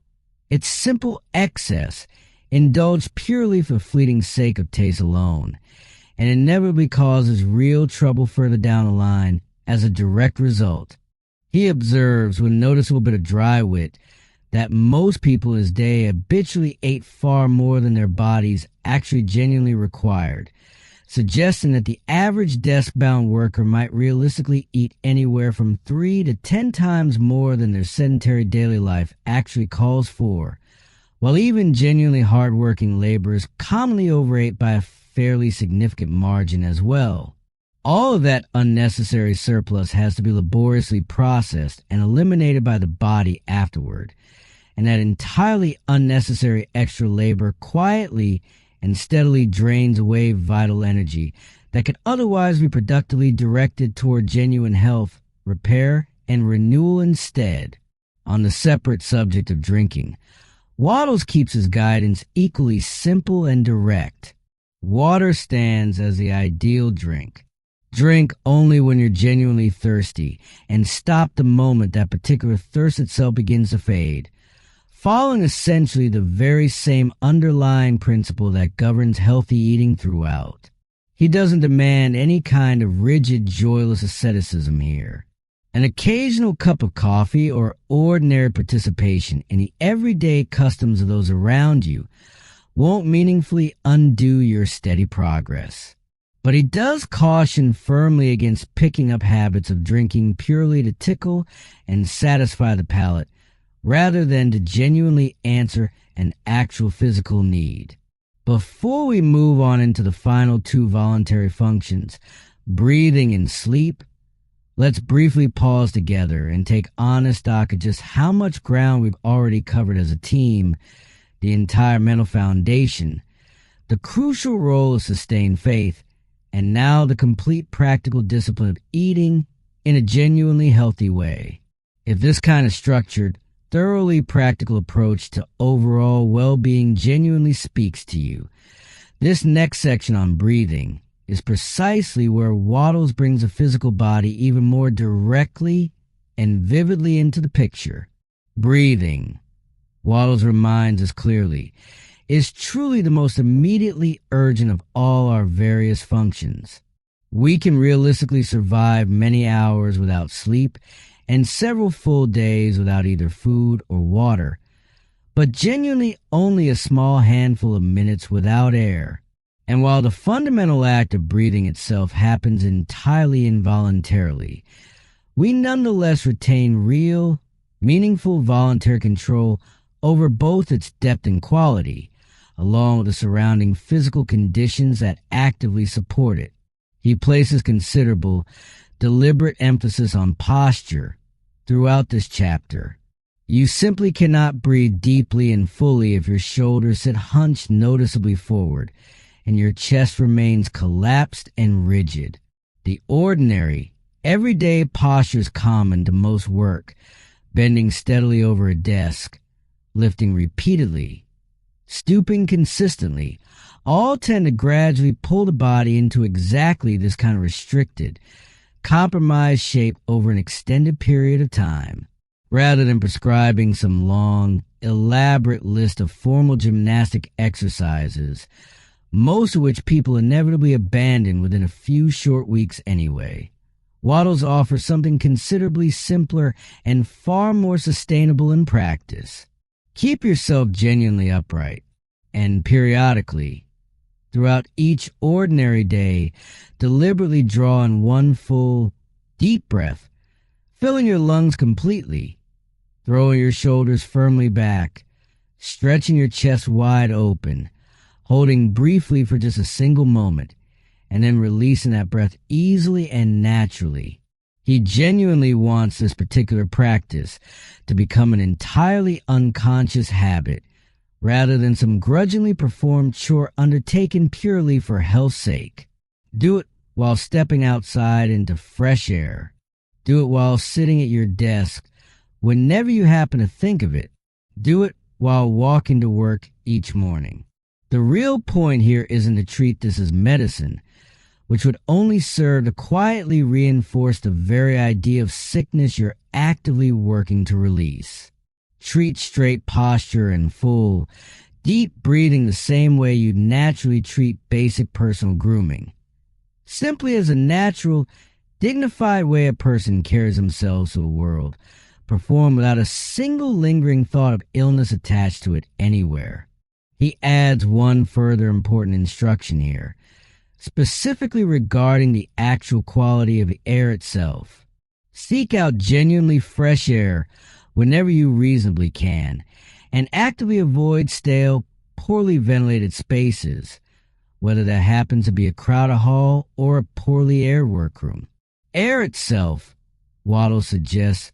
It's simple excess, indulged purely for fleeting sake of taste alone, and inevitably causes real trouble further down the line as a direct result. He observes with a noticeable bit of dry wit that most people in his day habitually ate far more than their bodies actually genuinely required, suggesting that the average desk-bound worker might realistically eat anywhere from 3 to 10 times more than their sedentary daily life actually calls for, while even genuinely hard-working laborers commonly overate by a fairly significant margin as well. All of that unnecessary surplus has to be laboriously processed and eliminated by the body afterward, and that entirely unnecessary extra labor quietly and steadily drains away vital energy that could otherwise be productively directed toward genuine health, repair, and renewal instead. On the separate subject of drinking, Wattles keeps his guidance equally simple and direct. Water stands as the ideal drink. Drink only when you're genuinely thirsty, and stop the moment that particular thirst itself begins to fade, following essentially the very same underlying principle that governs healthy eating throughout. He doesn't demand any kind of rigid, joyless asceticism here. An occasional cup of coffee or ordinary participation in the everyday customs of those around you won't meaningfully undo your steady progress. But he does caution firmly against picking up habits of drinking purely to tickle and satisfy the palate, rather than to genuinely answer an actual physical need. Before we move on into the final two voluntary functions, breathing and sleep, let's briefly pause together and take honest stock of just how much ground we've already covered as a team, the entire mental foundation, the crucial role of sustained faith, and now the complete practical discipline of eating in a genuinely healthy way. If this kind of structured, thoroughly practical approach to overall well-being genuinely speaks to you, this next section on breathing is precisely where Wattles brings the physical body even more directly and vividly into the picture. Breathing, Wattles reminds us clearly, is truly the most immediately urgent of all our various functions. We can realistically survive many hours without sleep and several full days without either food or water, but genuinely only a small handful of minutes without air. And while the fundamental act of breathing itself happens entirely involuntarily, we nonetheless retain real, meaningful voluntary control over both its depth and quality, along with the surrounding physical conditions that actively support it. He places considerable, deliberate emphasis on posture throughout this chapter. You simply cannot breathe deeply and fully if your shoulders sit hunched noticeably forward and your chest remains collapsed and rigid. The ordinary, everyday postures common to most work, bending steadily over a desk, lifting repeatedly, stooping consistently, all tend to gradually pull the body into exactly this kind of restricted, compromised shape over an extended period of time, rather than prescribing some long, elaborate list of formal gymnastic exercises, most of which people inevitably abandon within a few short weeks anyway. Wattles offers something considerably simpler and far more sustainable in practice. Keep yourself genuinely upright, and periodically, throughout each ordinary day, deliberately draw in one full, deep breath, filling your lungs completely, throwing your shoulders firmly back, stretching your chest wide open, holding briefly for just a single moment, and then releasing that breath easily and naturally. He genuinely wants this particular practice to become an entirely unconscious habit, rather than some grudgingly performed chore undertaken purely for health's sake. Do it while stepping outside into fresh air. Do it while sitting at your desk whenever you happen to think of it. Do it while walking to work each morning. The real point here isn't to treat this as medicine, which would only serve to quietly reinforce the very idea of sickness you're actively working to release. Treat straight posture and full, deep breathing the same way you'd naturally treat basic personal grooming. Simply as a natural, dignified way a person carries themselves to the world, performed without a single lingering thought of illness attached to it anywhere. He adds one further important instruction here, specifically regarding the actual quality of the air itself. Seek out genuinely fresh air whenever you reasonably can, and actively avoid stale, poorly ventilated spaces, whether that happens to be a crowded hall or a poorly aired workroom. Air itself, Wattles suggests,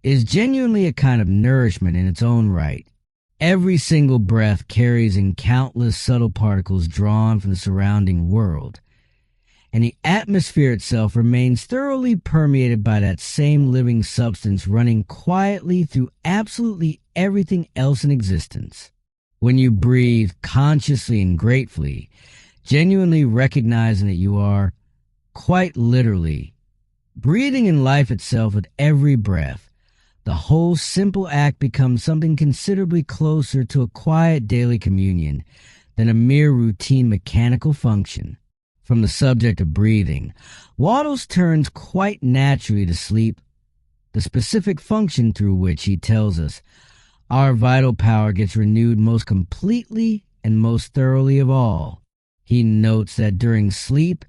is genuinely a kind of nourishment in its own right. Every single breath carries in countless subtle particles drawn from the surrounding world, and the atmosphere itself remains thoroughly permeated by that same living substance running quietly through absolutely everything else in existence. When you breathe consciously and gratefully, genuinely recognizing that you are, quite literally, breathing in life itself with every breath, the whole simple act becomes something considerably closer to a quiet daily communion than a mere routine mechanical function. From the subject of breathing, Wattles turns quite naturally to sleep, the specific function through which, he tells us, our vital power gets renewed most completely and most thoroughly of all. He notes that during sleep,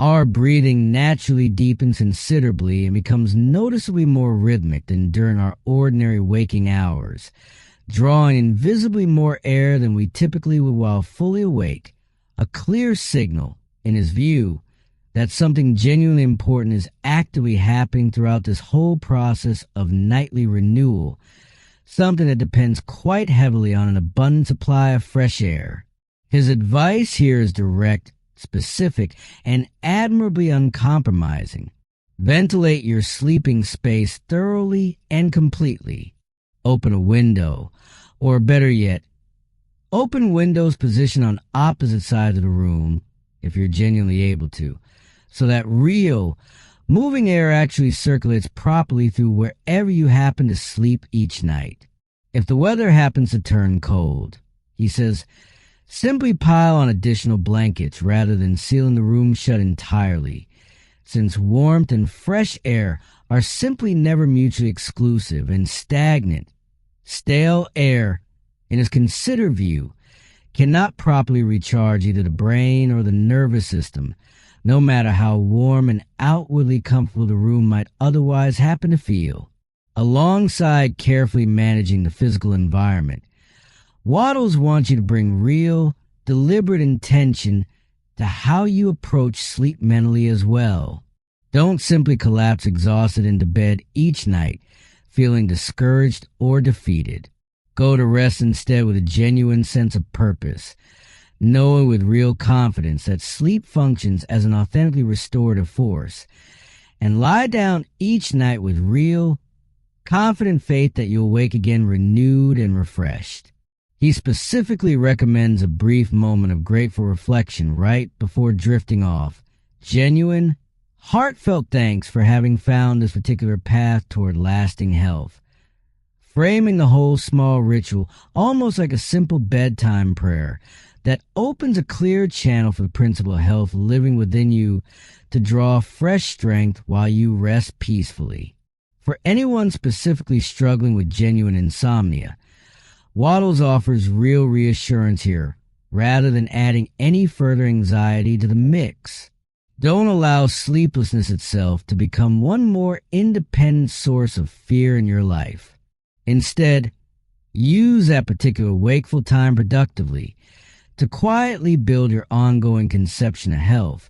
Our breathing naturally deepens considerably and becomes noticeably more rhythmic than during our ordinary waking hours, drawing invisibly more air than we typically would while fully awake, a clear signal, in his view, that something genuinely important is actively happening throughout this whole process of nightly renewal, something that depends quite heavily on an abundant supply of fresh air. His advice here is direct, specific, and admirably uncompromising. Ventilate your sleeping space thoroughly and completely. Open a window, or better yet, open windows positioned on opposite sides of the room, if you're genuinely able to, so that real, moving air actually circulates properly through wherever you happen to sleep each night. If the weather happens to turn cold, he says, simply pile on additional blankets rather than sealing the room shut entirely, since warmth and fresh air are simply never mutually exclusive, and stagnant, stale air, in his considered view, cannot properly recharge either the brain or the nervous system, no matter how warm and outwardly comfortable the room might otherwise happen to feel. Alongside carefully managing the physical environment, Wattles wants you to bring real, deliberate intention to how you approach sleep mentally as well. Don't simply collapse exhausted into bed each night, feeling discouraged or defeated. Go to rest instead with a genuine sense of purpose, knowing with real confidence that sleep functions as an authentically restorative force, and lie down each night with real, confident faith that you'll wake again renewed and refreshed. He specifically recommends a brief moment of grateful reflection right before drifting off. Genuine, heartfelt thanks for having found this particular path toward lasting health. Framing the whole small ritual almost like a simple bedtime prayer that opens a clear channel for the principle of health living within you to draw fresh strength while you rest peacefully. For anyone specifically struggling with genuine insomnia, Wattles offers real reassurance here, rather than adding any further anxiety to the mix. Don't allow sleeplessness itself to become one more independent source of fear in your life. Instead, use that particular wakeful time productively to quietly build your ongoing conception of health,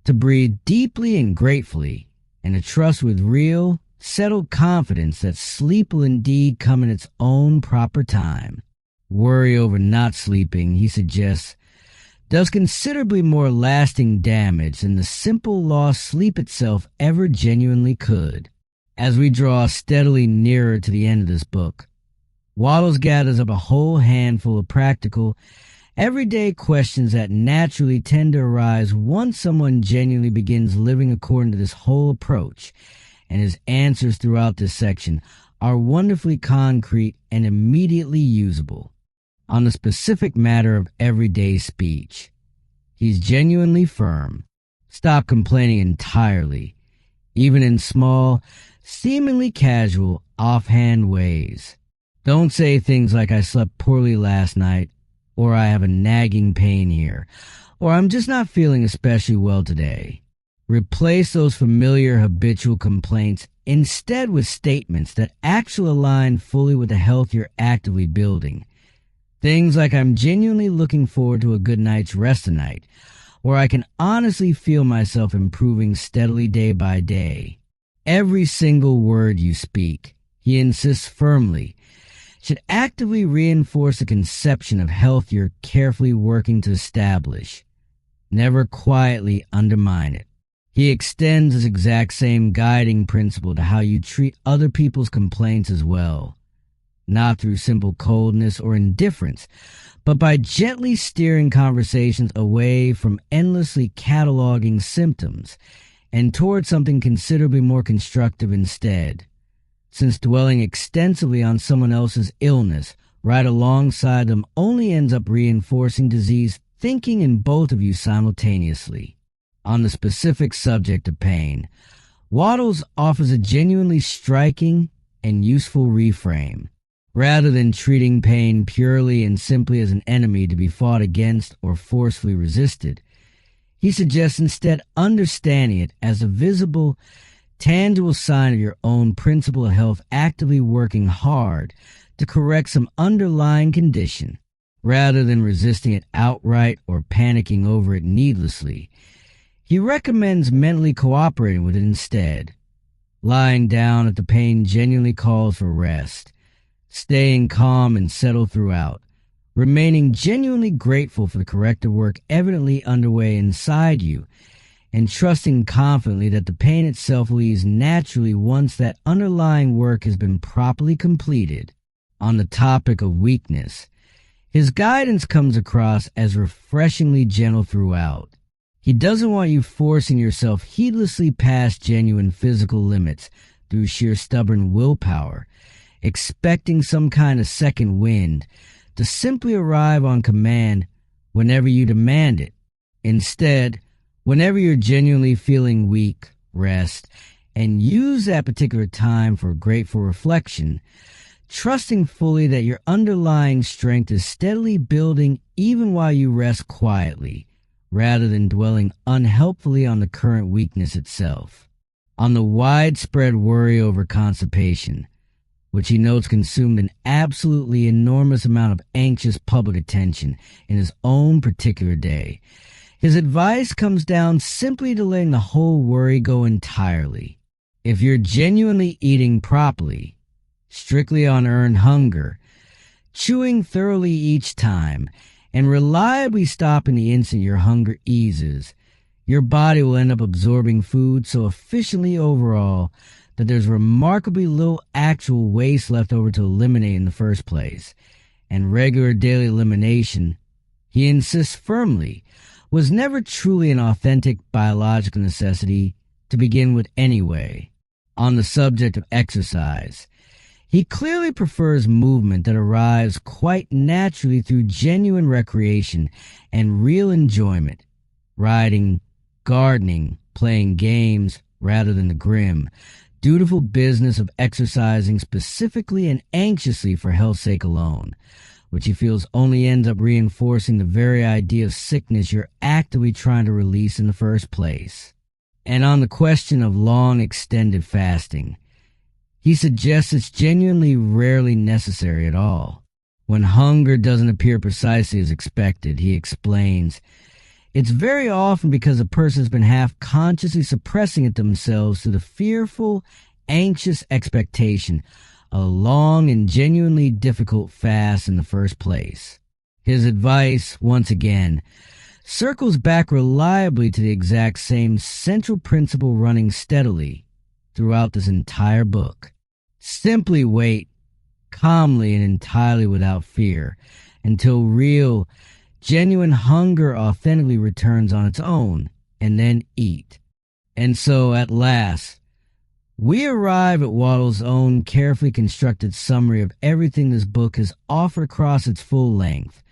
to breathe deeply and gratefully, and to trust with real, settled confidence that sleep will indeed come in its own proper time. Worry over not sleeping, he suggests, does considerably more lasting damage than the simple lost sleep itself ever genuinely could. As we draw steadily nearer to the end of this book, Wattles gathers up a whole handful of practical, everyday questions that naturally tend to arise once someone genuinely begins living according to this whole approach, and his answers throughout this section are wonderfully concrete and immediately usable. On the specific matter of everyday speech, he's genuinely firm. Stop complaining entirely, even in small, seemingly casual, offhand ways. Don't say things like "I slept poorly last night," or "I have a nagging pain here," or "I'm just not feeling especially well today." Replace those familiar habitual complaints instead with statements that actually align fully with the health you're actively building. Things like "I'm genuinely looking forward to a good night's rest tonight," or "I can honestly feel myself improving steadily day by day." Every single word you speak, he insists firmly, should actively reinforce the conception of health you're carefully working to establish. Never quietly undermine it. He extends this exact same guiding principle to how you treat other people's complaints as well. Not through simple coldness or indifference, but by gently steering conversations away from endlessly cataloging symptoms and toward something considerably more constructive instead. Since dwelling extensively on someone else's illness right alongside them only ends up reinforcing disease thinking in both of you simultaneously. On the specific subject of pain, Wattles offers a genuinely striking and useful reframe. Rather than treating pain purely and simply as an enemy to be fought against or forcefully resisted, He suggests instead understanding it as a visible, tangible sign of your own principle of health actively working hard to correct some underlying condition, rather than resisting it outright or panicking over it needlessly. He recommends mentally cooperating with it instead, lying down if the pain genuinely calls for rest, staying calm and settled throughout, remaining genuinely grateful for the corrective work evidently underway inside you, and trusting confidently that the pain itself will ease naturally once that underlying work has been properly completed. On the topic of weakness, his guidance comes across as refreshingly gentle throughout. He doesn't want you forcing yourself heedlessly past genuine physical limits through sheer stubborn willpower, expecting some kind of second wind to simply arrive on command whenever you demand it. Instead, whenever you're genuinely feeling weak, rest, and use that particular time for grateful reflection, trusting fully that your underlying strength is steadily building even while you rest quietly, rather than dwelling unhelpfully on the current weakness itself. On the widespread worry over constipation, which he notes consumed an absolutely enormous amount of anxious public attention in his own particular day, his advice comes down simply to letting the whole worry go entirely. If you're genuinely eating properly, strictly on earned hunger, chewing thoroughly each time, and reliably stopping the instant your hunger eases, your body will end up absorbing food so efficiently overall that there's remarkably little actual waste left over to eliminate in the first place. And regular daily elimination, he insists firmly, was never truly an authentic biological necessity to begin with anyway. On the subject of exercise, he clearly prefers movement that arrives quite naturally through genuine recreation and real enjoyment, riding, gardening, playing games, rather than the grim, dutiful business of exercising specifically and anxiously for health's sake alone, which he feels only ends up reinforcing the very idea of sickness you're actively trying to release in the first place. And on the question of long extended fasting, he suggests it's genuinely rarely necessary at all. When hunger doesn't appear precisely as expected, he explains, it's very often because a person's been half-consciously suppressing it themselves through the fearful, anxious expectation of a long and genuinely difficult fast in the first place. His advice, once again, circles back reliably to the exact same central principle running steadily throughout this entire book. Simply wait, calmly and entirely without fear, until real, genuine hunger authentically returns on its own, and then eat. And so, at last, we arrive at Wattles' own carefully constructed summary of everything this book has offered across its full length,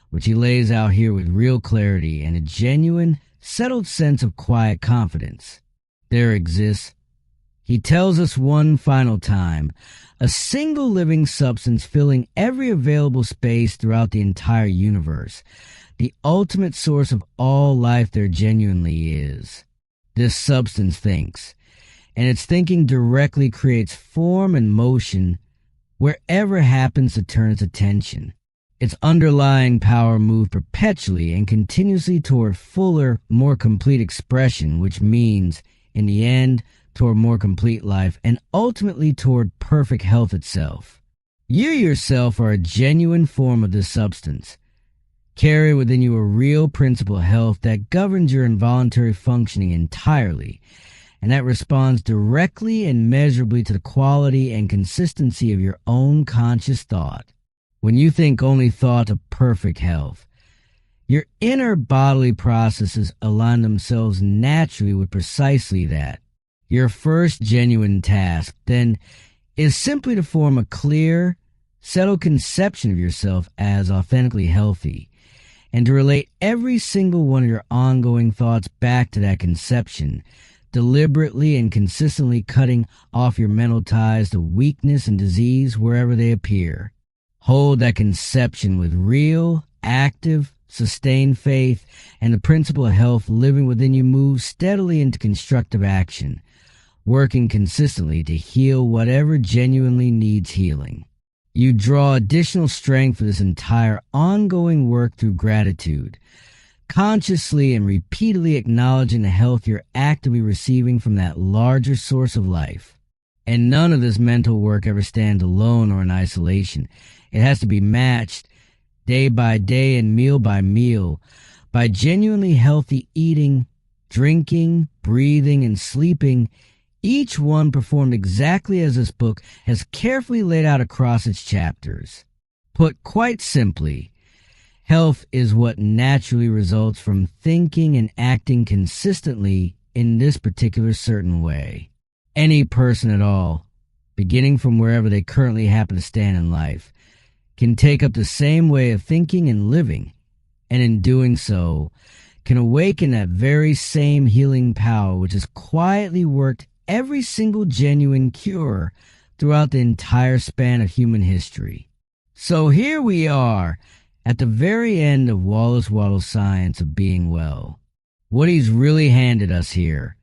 which he lays out here with real clarity and a genuine, settled sense of quiet confidence. There exists, he tells us one final time, a single living substance filling every available space throughout the entire universe, the ultimate source of all life there genuinely is. This substance thinks, and its thinking directly creates form and motion wherever it happens to turn its attention. Its underlying power moves perpetually and continuously toward fuller, more complete expression, which means, in the end, toward more complete life, and ultimately toward perfect health itself. You yourself are a genuine form of this substance. Carry within you a real principle of health that governs your involuntary functioning entirely, and that responds directly and measurably to the quality and consistency of your own conscious thought. When you think only thoughts of perfect health, your inner bodily processes align themselves naturally with precisely that. Your first genuine task, then, is simply to form a clear, settled conception of yourself as authentically healthy, and to relate every single one of your ongoing thoughts back to that conception, deliberately and consistently cutting off your mental ties to weakness and disease wherever they appear. Hold that conception with real, active, sustained faith, and the principle of health living within you moves steadily into constructive action, working consistently to heal whatever genuinely needs healing. You draw additional strength for this entire ongoing work through gratitude, consciously and repeatedly acknowledging the health you're actively receiving from that larger source of life. And none of this mental work ever stands alone or in isolation. It has to be matched day by day and meal by meal by genuinely healthy eating, drinking, breathing, and sleeping, each one performed exactly as this book has carefully laid out across its chapters. Put quite simply, health is what naturally results from thinking and acting consistently in this particular certain way. Any person at all, beginning from wherever they currently happen to stand in life, can take up the same way of thinking and living, and in doing so, can awaken that very same healing power which has quietly worked every single genuine cure throughout the entire span of human history. So here we are, at the very end of Wattles' science of being well. What he's really handed us here,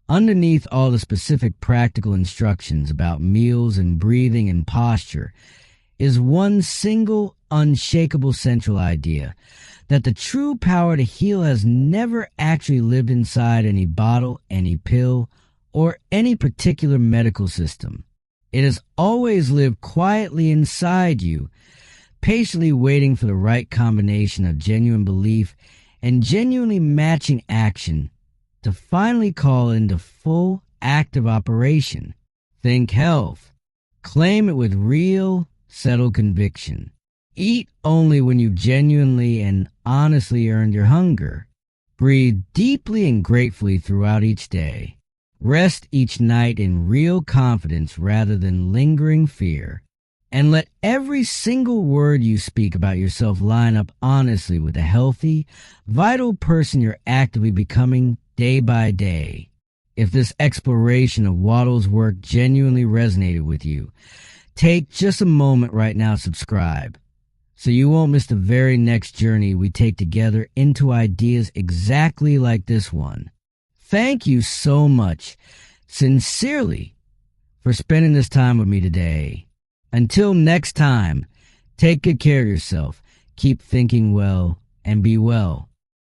underneath all the specific practical instructions about meals and breathing and posture, is one single, unshakable central idea, that the true power to heal has never actually lived inside any bottle, any pill, or any particular medical system. It has always lived quietly inside you, patiently waiting for the right combination of genuine belief and genuinely matching action to finally call into full active operation. Think health. Claim it with real, settled conviction. Eat only when you've genuinely and honestly earned your hunger. Breathe deeply and gratefully throughout each day. Rest each night in real confidence rather than lingering fear. And let every single word you speak about yourself line up honestly with the healthy, vital person you're actively becoming day by day. If this exploration of Wattles' work genuinely resonated with you, take just a moment right now to subscribe, so you won't miss the very next journey we take together into ideas exactly like this one. Thank you so much, sincerely, for spending this time with me today. Until next time, take good care of yourself, keep thinking well, and be well.